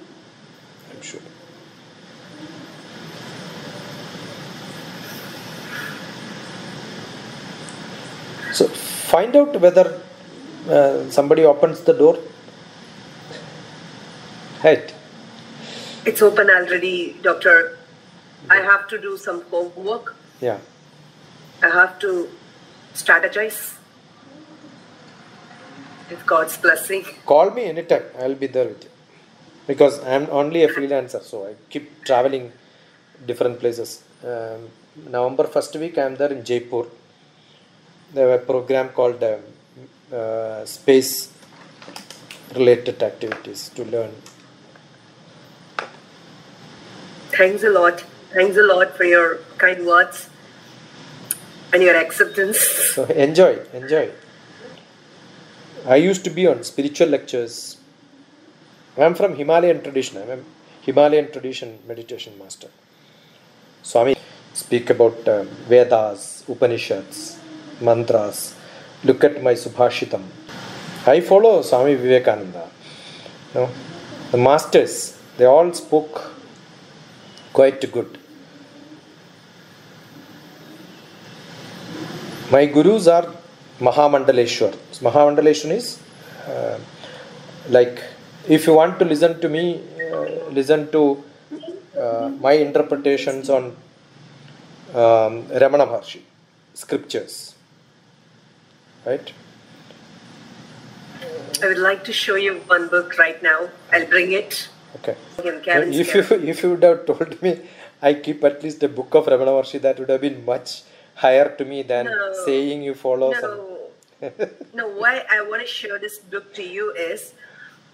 I'm sure. So, find out whether somebody opens the door. Right. It's open already, Doctor. I have to do some homework. Yeah. I have to strategize. With God's blessing. Call me anytime. I'll be there with you. Because I'm only a freelancer, so I keep traveling different places. November 1st week, I'm there in Jaipur. They have a program called space related activities to learn. Thanks a lot. Thanks a lot for your kind words and your acceptance. So enjoy. I used to be on spiritual lectures. I'm from Himalayan tradition. I'm a Himalayan tradition meditation master. Swami speak about Vedas, Upanishads, mantras. Look at my Subhashitam. I follow Swami Vivekananda. No? The masters, they all spoke quite good. My gurus are Mahamandaleshwar. Mahamandaleshwar is like, if you want to listen to me, listen to my interpretations on Ramana Maharshi, scriptures. Right? I would like to show you one book right now. I'll bring it. Okay. If you would have told me I keep at least a book of Ramana Maharshi, that would have been much higher to me than saying you follow some. No, why I want to show this book to you is,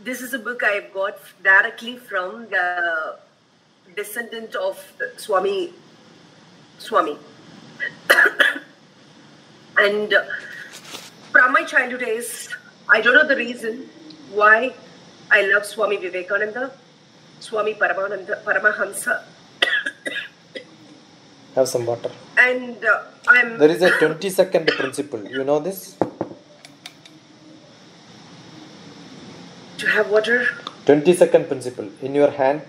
this is a book I got directly from the descendant of Swami. And from my childhood days, I don't know the reason why I love Swami Vivekananda, Swami Paramahamsa. Have some water. And there is a 20-second principle. You know this? To have water. 20-second principle. In your hand,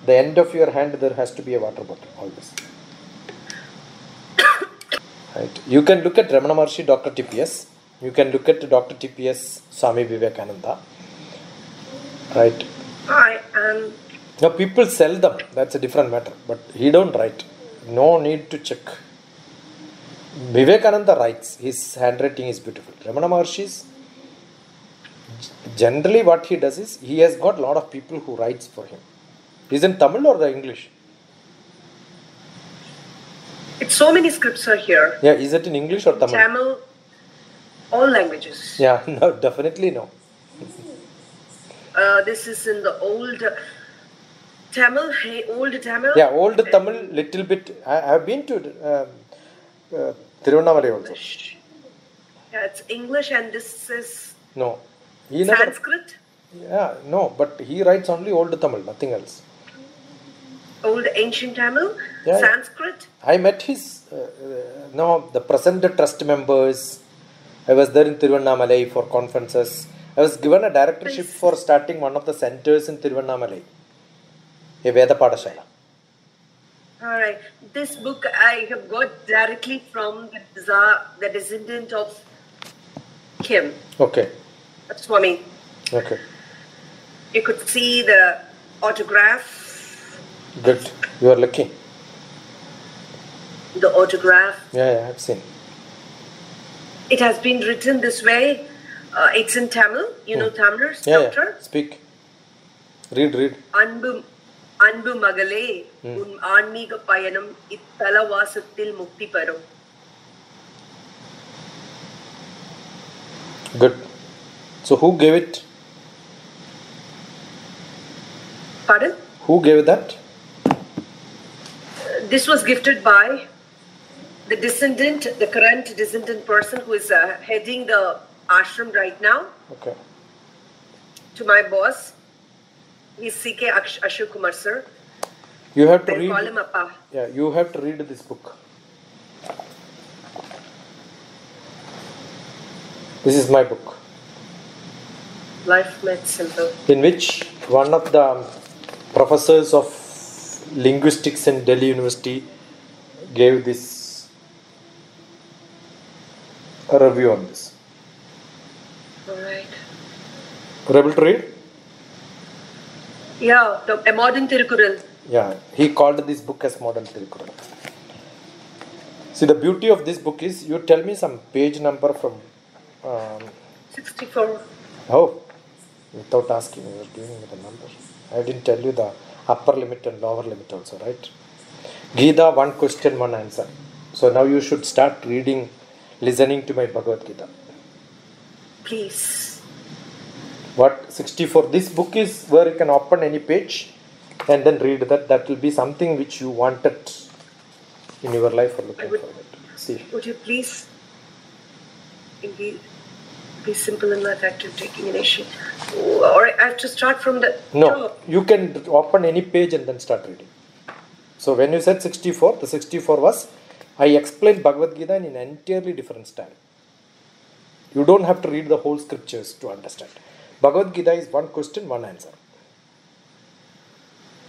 the end of your hand, there has to be a water bottle. Always. Right. You can look at Ramana Maharshi, DrTPS. You can look at DrTPS, Swami Vivekananda. Right. Now people sell them. That's a different matter. But he don't write. No need to check. Vivekananda writes. His handwriting is beautiful. Ramana Maharshi's, generally what he does is, he has got a lot of people who writes for him. Is in Tamil or the English? It's so many scripts are here. Yeah, is it in English or Tamil? Tamil, all languages. Yeah, no, definitely no. This is in the old Tamil. Old Tamil. Yeah, old Tamil, little bit. I have been to Tiruvannamalai also. Yeah, it's English and this is no. Sanskrit. Yeah, no, but he writes only old Tamil, nothing else. Old ancient Tamil, yeah, Sanskrit. I met his, the present trust members. I was there in Tiruvannamalai for conferences. I was given a directorship for starting one of the centers in Tiruvannamalai, a Veda Padashala. Alright, this book I have got directly from the descendant of him. Okay. That's Swami. Okay. You could see the autograph. Good. You are lucky. The autograph. Yeah, I've seen. It has been written this way. It's in Tamil. You know Tamilers, doctor? Yeah. Speak. Read. Anbu magale, un aanmiga payanam ittala vasathil mukti perum. Good. So who gave it? Pardon? Who gave that? This was gifted by the descendant, the current descendant person who is heading the ashram right now. Okay. To my boss. He's C.K. Ashok Kumar sir. You have to I read. Call him Appa. Yeah, you have to read this book. This is my book. Life Made Simple. In which one of the professors of linguistics in Delhi University gave this a review on this. Alright. Are you able to read? Yeah, a modern Tirukural. Yeah, he called this book as modern Tirukural. See, the beauty of this book is, you tell me some page number from 64. Oh, without asking, you were giving me the number. I didn't tell you the upper limit and lower limit also, right? Gita, one question, one answer. So now you should start reading, listening to my Bhagavad Gita. Please. What 64? This book is where you can open any page and then read that. That will be something which you wanted in your life or looking for it. See. Would you please be simple in life, active, taking initiative? Or I have to start from the top. You can open any page and then start reading. So when you said 64, the 64 was, I explained Bhagavad Gita in an entirely different style. You don't have to read the whole scriptures to understand. Bhagavad Gita is one question, one answer.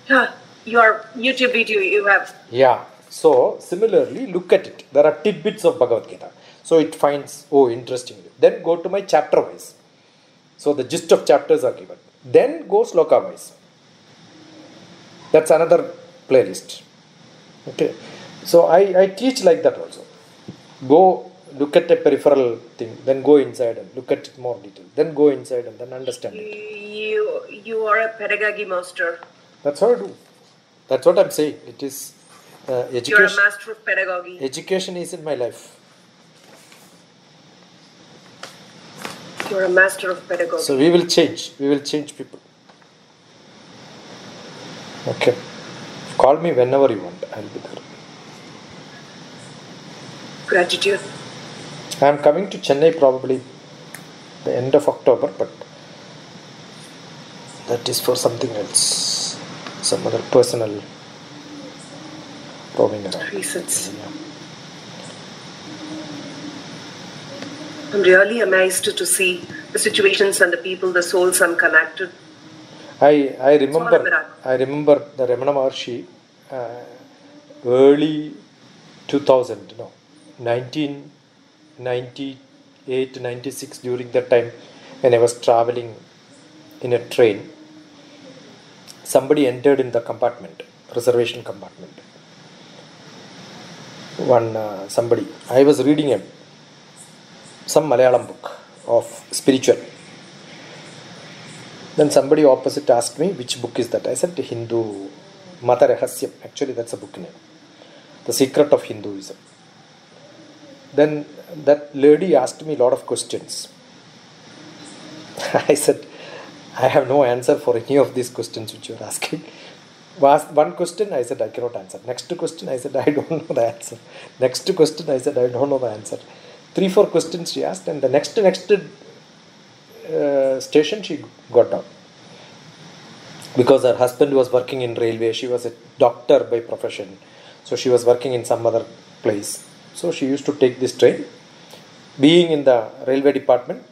Yeah, your YouTube video you have. Yeah. So similarly, look at it. There are tidbits of Bhagavad Gita. So it finds, interesting. Then go to my chapter wise. So the gist of chapters are given. Then go sloka wise. That's another playlist. Okay. So I teach like that also. Go look at a peripheral thing, then go inside and look at it more detail. Then go inside and then understand it. You are a pedagogy master. That's how I do. That's what I'm saying. It is education. You're a master of pedagogy. Education is in my life. You're a master of pedagogy. So we will change. We will change people. Okay. Call me whenever you want. I'll be there. Gratitude. I am coming to Chennai probably the end of October, but that is for something else. Some other personal roaming around. Reasons. Yeah. I'm really amazed to see the situations and the people, the souls I'm connected. I remember the Ramana Maharshi early 2000, no, 1998, 96, during that time when I was traveling in a train. Somebody entered in the compartment, reservation compartment. Somebody. I was reading some Malayalam book of spiritual. Then somebody opposite asked me, which book is that? I said, Hindu Mata Rahasyam. Actually, that's a book name. The Secret of Hinduism. Then that lady asked me a lot of questions. I said, I have no answer for any of these questions which you are asking. One question, I said, I cannot answer. Next question, I said, I don't know the answer. Next question, I said, I don't know the answer. 3-4 questions she asked, and the next station she got down. Because her husband was working in railway. She was a doctor by profession. So she was working in some other place. So she used to take this train. Being in the railway department,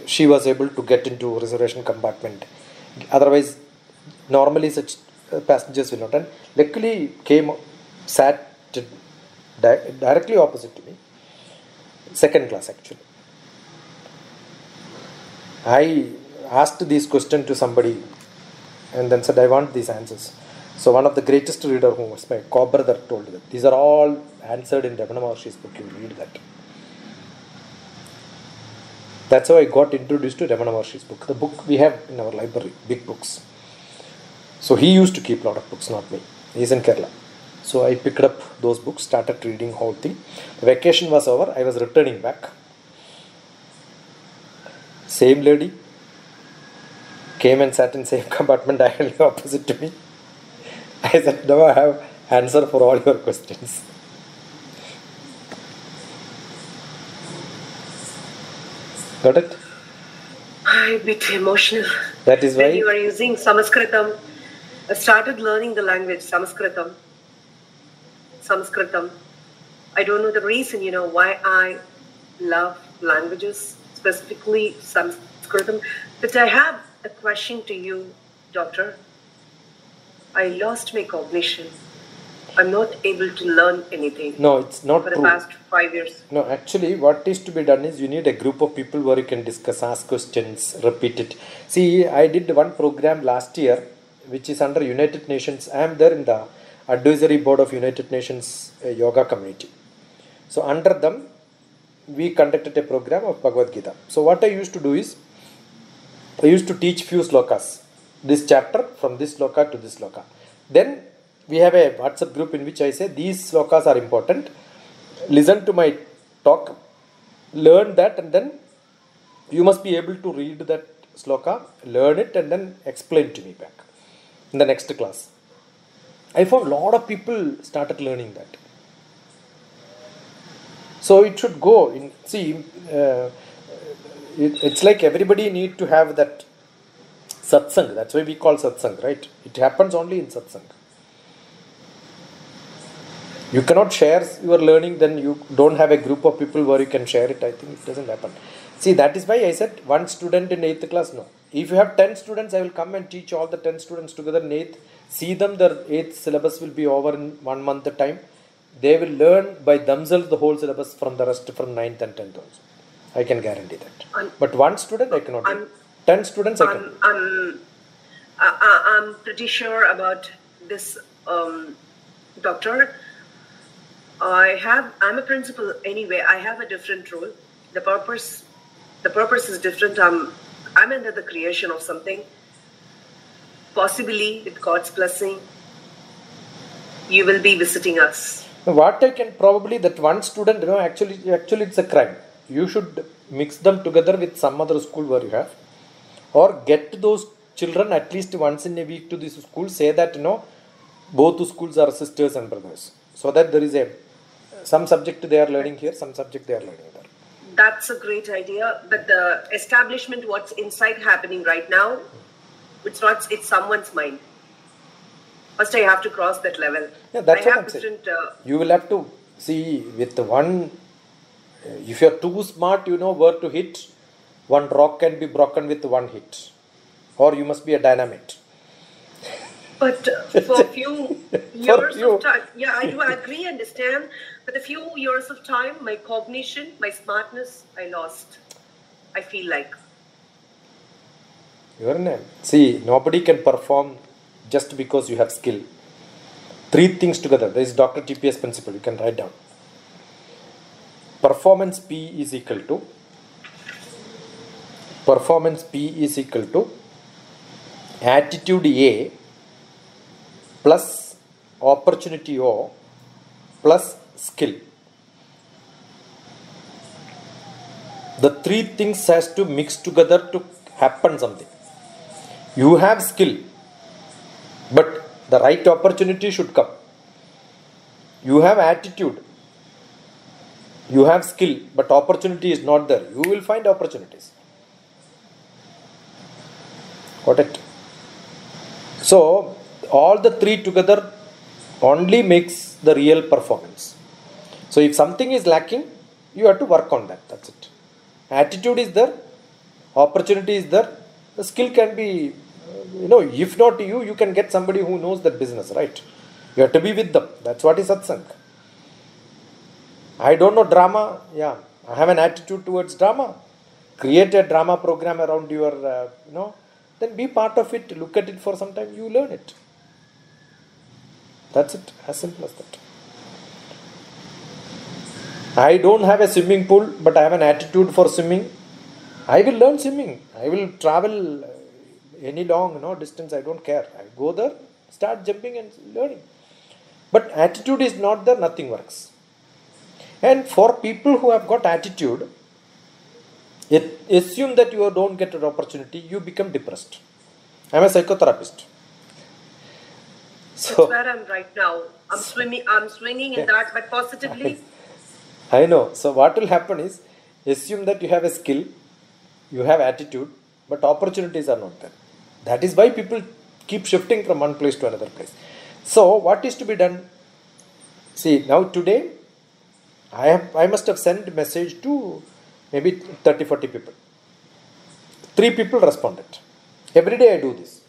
she was able to get into reservation compartment. Otherwise, normally such passengers will not. And luckily sat directly opposite to me. Second class actually. I asked this question to somebody and then said, I want these answers. So one of the greatest reader, who was my co-brother, told that these are all answered in Ramana Maharshi's book. You read that. That's how I got introduced to Ramana Maharshi's book. The book we have in our library, big books. So he used to keep a lot of books, not me. He's in Kerala. So I picked up those books, started reading whole thing. The vacation was over. I was returning back. Same lady came and sat in same compartment diagonally opposite to me. I said, now I have answer for all your questions. Got it? I'm a bit emotional. That is why when you are using Sanskritam. I started learning the language Sanskritam. I don't know the reason, why I love languages, specifically Sanskritam. But I have a question to you, Doctor. I lost my cognition. I'm not able to learn anything. No, it's not for true. the past 5 years. No, actually, what is to be done is you need a group of people where you can discuss, ask questions, repeat it. See, I did one program last year, which is under United Nations. I am there in the advisory board of United Nations yoga community. So under them, we conducted a program of Bhagavad Gita. So what I used to do is, I used to teach few slokas. This chapter from this sloka to this sloka. Then we have a WhatsApp group in which I say these slokas are important. Listen to my talk, learn that, and then you must be able to read that sloka, learn it, and then explain to me back in the next class. I found a lot of people started learning that. So it should go in. See, it's like everybody need to have that satsang. That's why we call satsang, right? It happens only in satsang. You cannot share your learning, then you don't have a group of people where you can share it. I think it doesn't happen. See, that is why I said one student in 8th class, no. If you have 10 students, I will come and teach all the 10 students together in 8th. See them, their 8th syllabus will be over in 1 month time. They will learn by themselves the whole syllabus from the rest from 9th and 10th also. I can guarantee that. But one student, I cannot do. 10 students, I can. I'm pretty sure about this, doctor. I'm a principal anyway. I have a different role. The purpose is different. I'm under the creation of something. Possibly with God's blessing, you will be visiting us. What I can probably, that one student, actually it's a crime. You should mix them together with some other school where you have, or get those children at least once in a week to this school. Say that both schools are sisters and brothers, so that there is some subject they are learning here, some subject they are learning there. That's a great idea, but the establishment, what's inside happening right now, it's someone's mind. First, I have to cross that level. Yeah, that's what I'm saying. You will have to see with the one. If you are too smart, you know where to hit. one rock can be broken with one hit, or you must be a dynamite. But for a few years of time, yeah, I do agree, understand. But a few years of time, my cognition, my smartness, I lost. I feel like. Your name. See, nobody can perform just because you have skill. 3 things together. There is DrTPS principle. You can write down. Performance P is equal to attitude A plus opportunity O plus skill. The 3 things has to mix together to happen something. You have skill, but the right opportunity should come. You have attitude, you have skill, but opportunity is not there. You will find opportunities. Got it? So, all the 3 together only makes the real performance. So, if something is lacking, you have to work on that. That's it. Attitude is there, opportunity is there, the skill can be, if not you, you can get somebody who knows that business, right? You have to be with them. That's what is satsang. I don't know drama. Yeah, I have an attitude towards drama. Create a drama program around your, then be part of it. Look at it for some time. You learn it. That's it. As simple as that. I don't have a swimming pool, but I have an attitude for swimming. I will learn swimming. I will travel any long distance. I don't care. I go there, start jumping and learning. But attitude is not there, nothing works. And for people who have got attitude, assume that you don't get an opportunity, you become depressed. I'm a psychotherapist. So, that's where I'm right now. I'm swinging in that, but positively. I know. So what will happen is, assume that you have a skill, you have attitude, but opportunities are not there. That is why people keep shifting from one place to another place. So what is to be done? See, now today, I must have sent a message to maybe 30-40 people. 3 people responded. Every day I do this.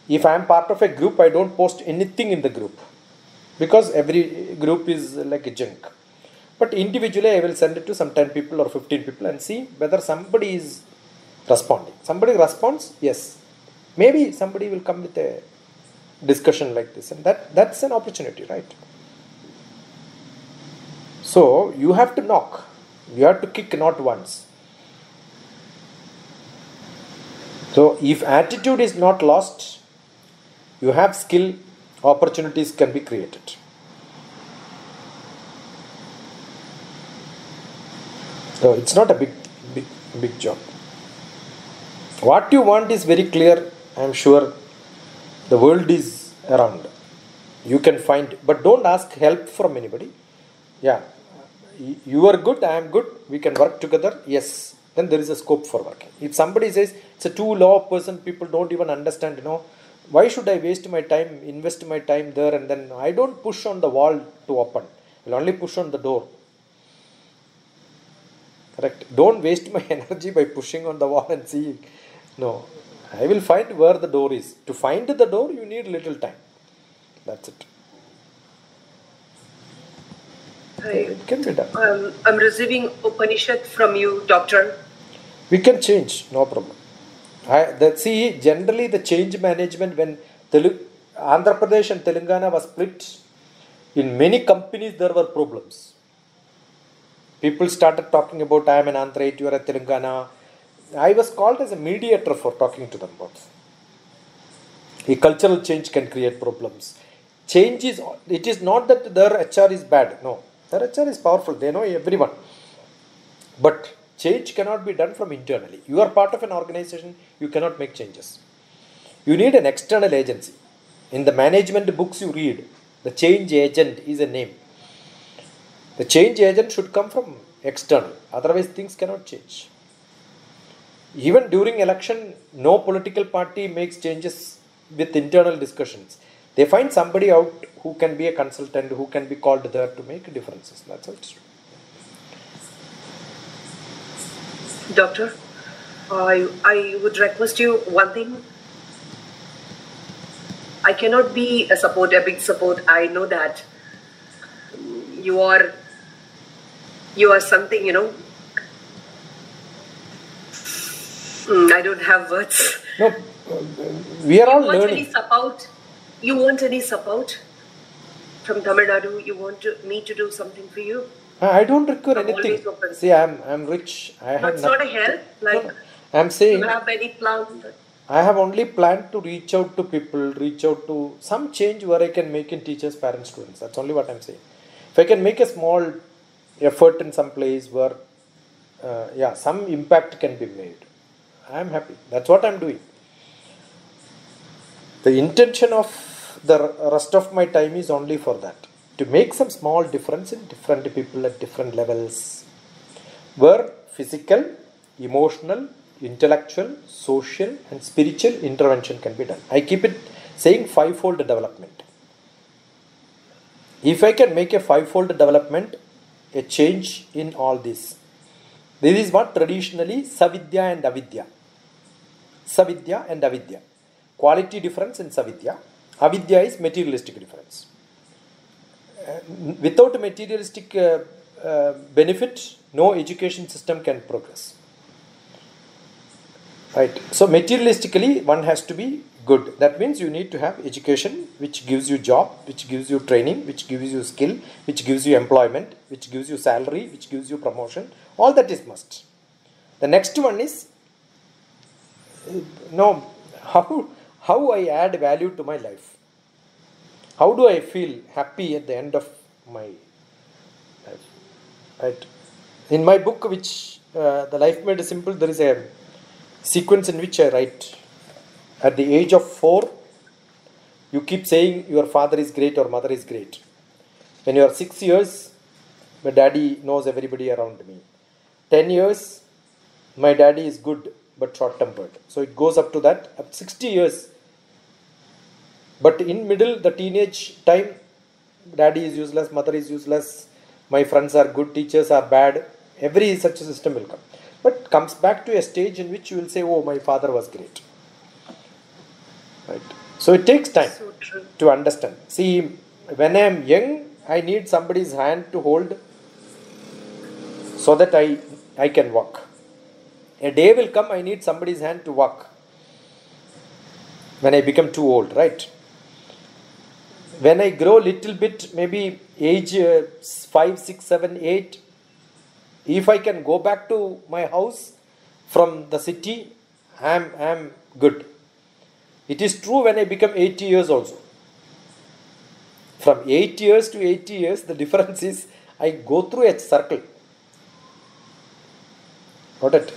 If I am part of a group, I don't post anything in the group, because every group is like a junk. But individually I will send it to some 10 people or 15 people and see whether somebody is responding. Somebody responds, yes. Maybe somebody will come with a discussion like this, and that's an opportunity, right? So you have to knock. You have to kick not once. So if attitude is not lost, you have skill, opportunities can be created. So it's not a big job. What you want is very clear. I am sure the world is around. You can find, but don't ask help from anybody. Yeah, you are good, I am good, we can work together. Yes, then there is a scope for working. If somebody says it's a too low person, people don't even understand, why should I waste my time, invest my time there, and then I don't push on the wall to open. I'll only push on the door. Correct. Don't waste my energy by pushing on the wall and see. No, I will find where the door is. To find the door, you need little time. That's it. It can be done. I'm receiving Upanishad from you, doctor. We can change, no problem. See, generally the change management, when Andhra Pradesh and Telangana was split, in many companies there were problems. People started talking about, I am an Andhra, you are a Telangana. I was called as a mediator for talking to them both. A cultural change can create problems. It is not that their HR is bad. No, their HR is powerful. They know everyone. But change cannot be done from internally. You are part of an organization, you cannot make changes. You need an external agency. In the management books you read, the change agent is a name. The change agent should come from external. Otherwise things cannot change. Even during election, no political party makes changes with internal discussions. They find somebody out who can be a consultant, who can be called there to make differences. That's how it's true. Doctor, I would request you one thing. I cannot be a big support. I know that you are something, I don't have words. No, we are all learning. You want any support from Tamil Nadu? You want me to do something for you? I don't require anything. See, I'm rich. It's not a help. Like, no. I'm saying. You have any plan? I have only planned to reach out to people, reach out to some change where I can make in teachers, parents, students. That's only what I'm saying. If I can make a small effort in some place where, some impact can be made, I'm happy. That's what I'm doing. The intention of the rest of my time is only for that. To make some small difference in different people at different levels, where physical, emotional, intellectual, social and spiritual intervention can be done. I keep it saying fivefold development. If I can make a fivefold development, a change in all this. This is what traditionally Savidya and Avidya. Savidya and Avidya. Quality difference in Savidya. Avidya is materialistic difference. Without materialistic benefit, no education system can progress. Right. So materialistically, one has to be good. That means you need to have education which gives you job, which gives you training, which gives you skill, which gives you employment, which gives you salary, which gives you promotion. All that is must. The next one is how I add value to my life. How do I feel happy at the end of my life? Right. In my book, which The Life Made Simple, there is a sequence in which I write, at the age of 4, you keep saying your father is great or mother is great. When you are 6 years, my daddy knows everybody around me. 10 years, my daddy is good but short-tempered. So it goes up to that. At 60 years, but in middle, the teenage time, daddy is useless, mother is useless, my friends are good, teachers are bad. Every such a system will come. But comes back to a stage in which you will say, oh, my father was great. Right. So it takes time to understand. See, when I am young, I need somebody's hand to hold so that I can walk. A day will come, I need somebody's hand to walk. When I become too old, right? When I grow little bit, maybe age 5, 6, 7, 8, if I can go back to my house from the city, I am good. It is true when I become 80 years also. From 8 years to 80 years, the difference is I go through a circle. Got it?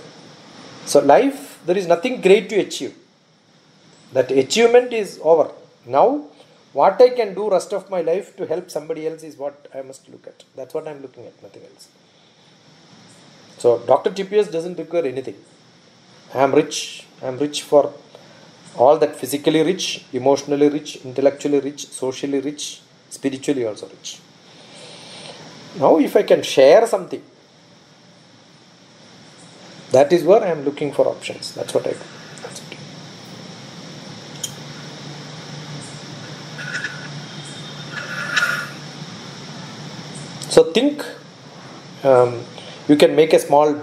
So life, there is nothing great to achieve. That achievement is over. Now, what I can do rest of my life to help somebody else is what I must look at. That's what I am looking at, nothing else. So DrTPS doesn't require anything. I am rich. I am rich for all that, physically rich, emotionally rich, intellectually rich, socially rich, spiritually also rich. Now if I can share something, that is where I am looking for options. That's what I do. That's it. So think, you can make a small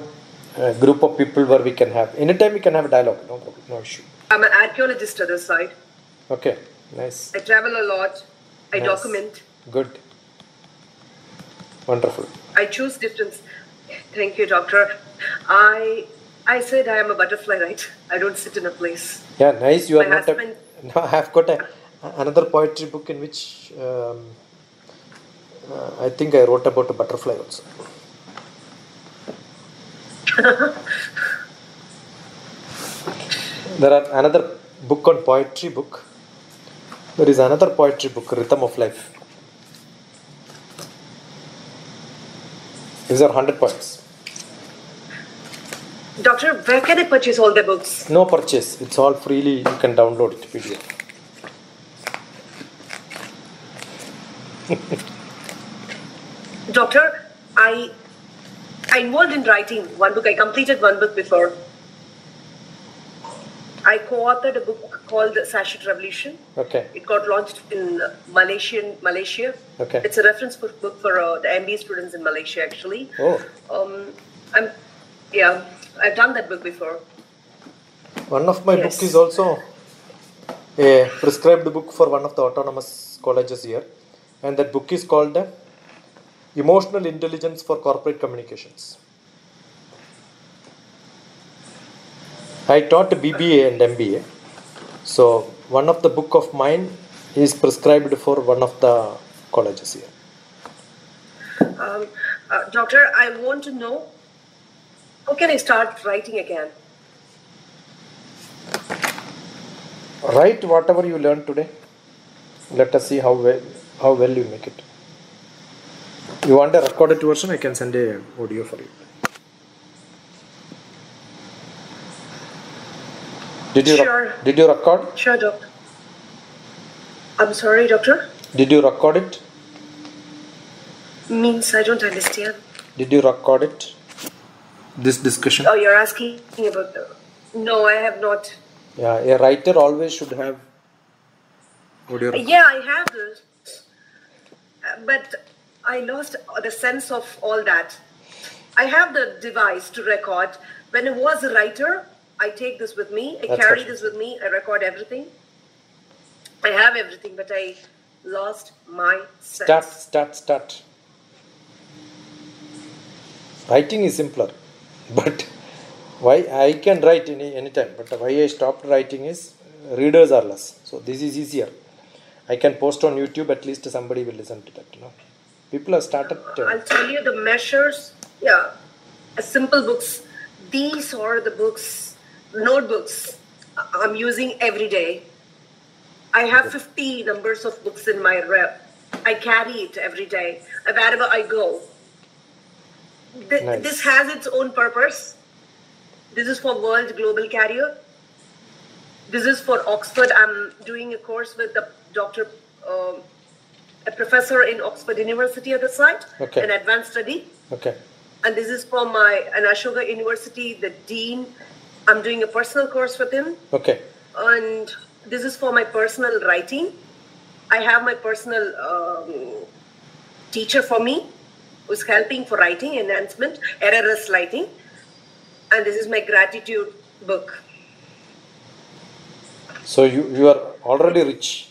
group of people where we can have, anytime we can have a dialogue, no problem, no issue. I'm an archaeologist other side. Okay, nice. I travel a lot. I document. Good. Wonderful. I choose distance. Thank you, doctor. I said I am a butterfly, right? I don't sit in a place. Yeah, nice. You are My not husband... No, I have got another poetry book in which I think I wrote about a butterfly also. There are another book on poetry book. There is another poetry book, Rhythm of Life. These are 100 poems. Doctor, where can I purchase all the books? No purchase. It's all freely. You can download it, PDF. Doctor, I involved in writing one book. I completed one book before. I co-authored a book called The Sachet Revolution. Okay. It got launched in Malaysia. Okay. It's a reference book for the MBA students in Malaysia, actually. Oh. I've done that book before. One of my book is also a prescribed book for one of the autonomous colleges here, and that book is called Emotional Intelligence for Corporate Communications. I taught BBA and MBA, so one of the book of mine is prescribed for one of the colleges here. Doctor, I want to know, how can I start writing again? Write whatever you learned today. Let us see how well you make it. You want a recorded version? I can send a audio for you. Sure. Did you record? Sure, doctor. I'm sorry, doctor. Did you record it? Means I don't understand. Did you record it? This discussion? Oh, you're asking about the... No, I have not. Yeah, a writer always should have audio. Yeah, I have this. But I lost the sense of all that. I have the device to record. When I was a writer, I take this with me. I carry this with me. I record everything. I have everything, but I lost my sense. Start. Writing is simpler, but why I can write any time, but why I stopped writing is readers are less. So this is easier. I can post on YouTube, at least somebody will listen to that. People have started. I'll tell you the measures. Yeah, simple books. These are the books, notebooks I'm using every day. I have 50 numbers of books in my rep. I carry it every day, wherever I go. Nice. This has its own purpose. This is for World Global Career. This is for Oxford. I'm doing a course with the a professor in Oxford University at the site, an advanced study. Okay. And this is for an Ashoka University, the dean. I'm doing a personal course with him. Okay. And this is for my personal writing. I have my personal teacher for me, who's helping for writing, enhancement, errorless writing. And this is my gratitude book. So you are already rich.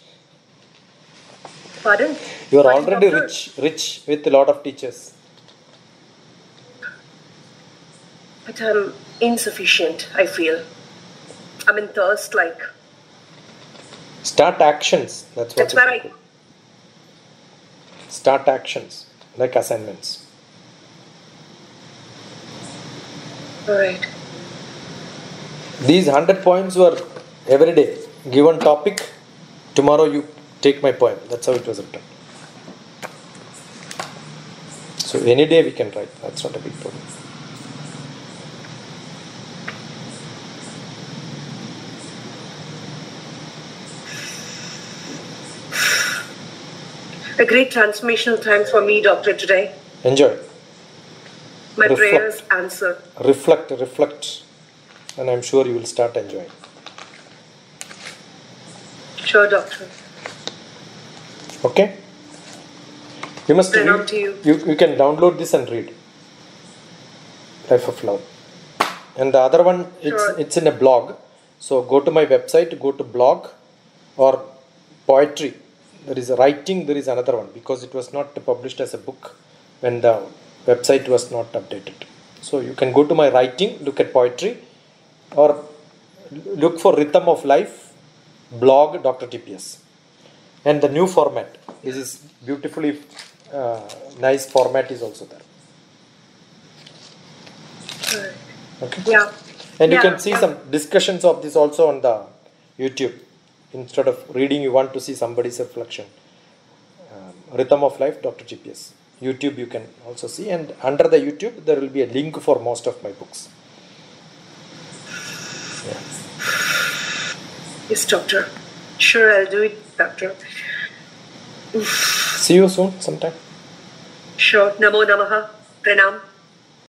Pardon? You are already rich with a lot of teachers. But I'm insufficient, I feel. I'm in thirst, like. Start actions. That's where I... Start actions, like assignments. Alright. These 100 poems were every day. Given topic, tomorrow you take my poem. That's how it was written. So any day we can write. That's not a big problem. A great transformational time for me, Doctor, today. Enjoy. My prayers answered. Reflect, and I'm sure you will start enjoying. Sure, Doctor. Okay? You must read. You can download this and read. Life of Love. And the other one, it's in a blog. So go to my website, go to blog or poetry. There is a writing, there is another one because it was not published as a book when the website was not updated. So you can go to my writing, look at poetry or look for Rhythm of Life, blog DrTPS. And the new format, this is beautifully nice format is also there. Okay. Yeah. And you can see some discussions of this also on the YouTube. Instead of reading, you want to see somebody's reflection. Rhythm of Life, DrTPS. YouTube you can also see, and under the YouTube there will be a link for most of my books. Yeah. Yes, Doctor. Sure, I'll do it, Doctor. See you soon sometime. Sure. Namo Namaha. Pranam.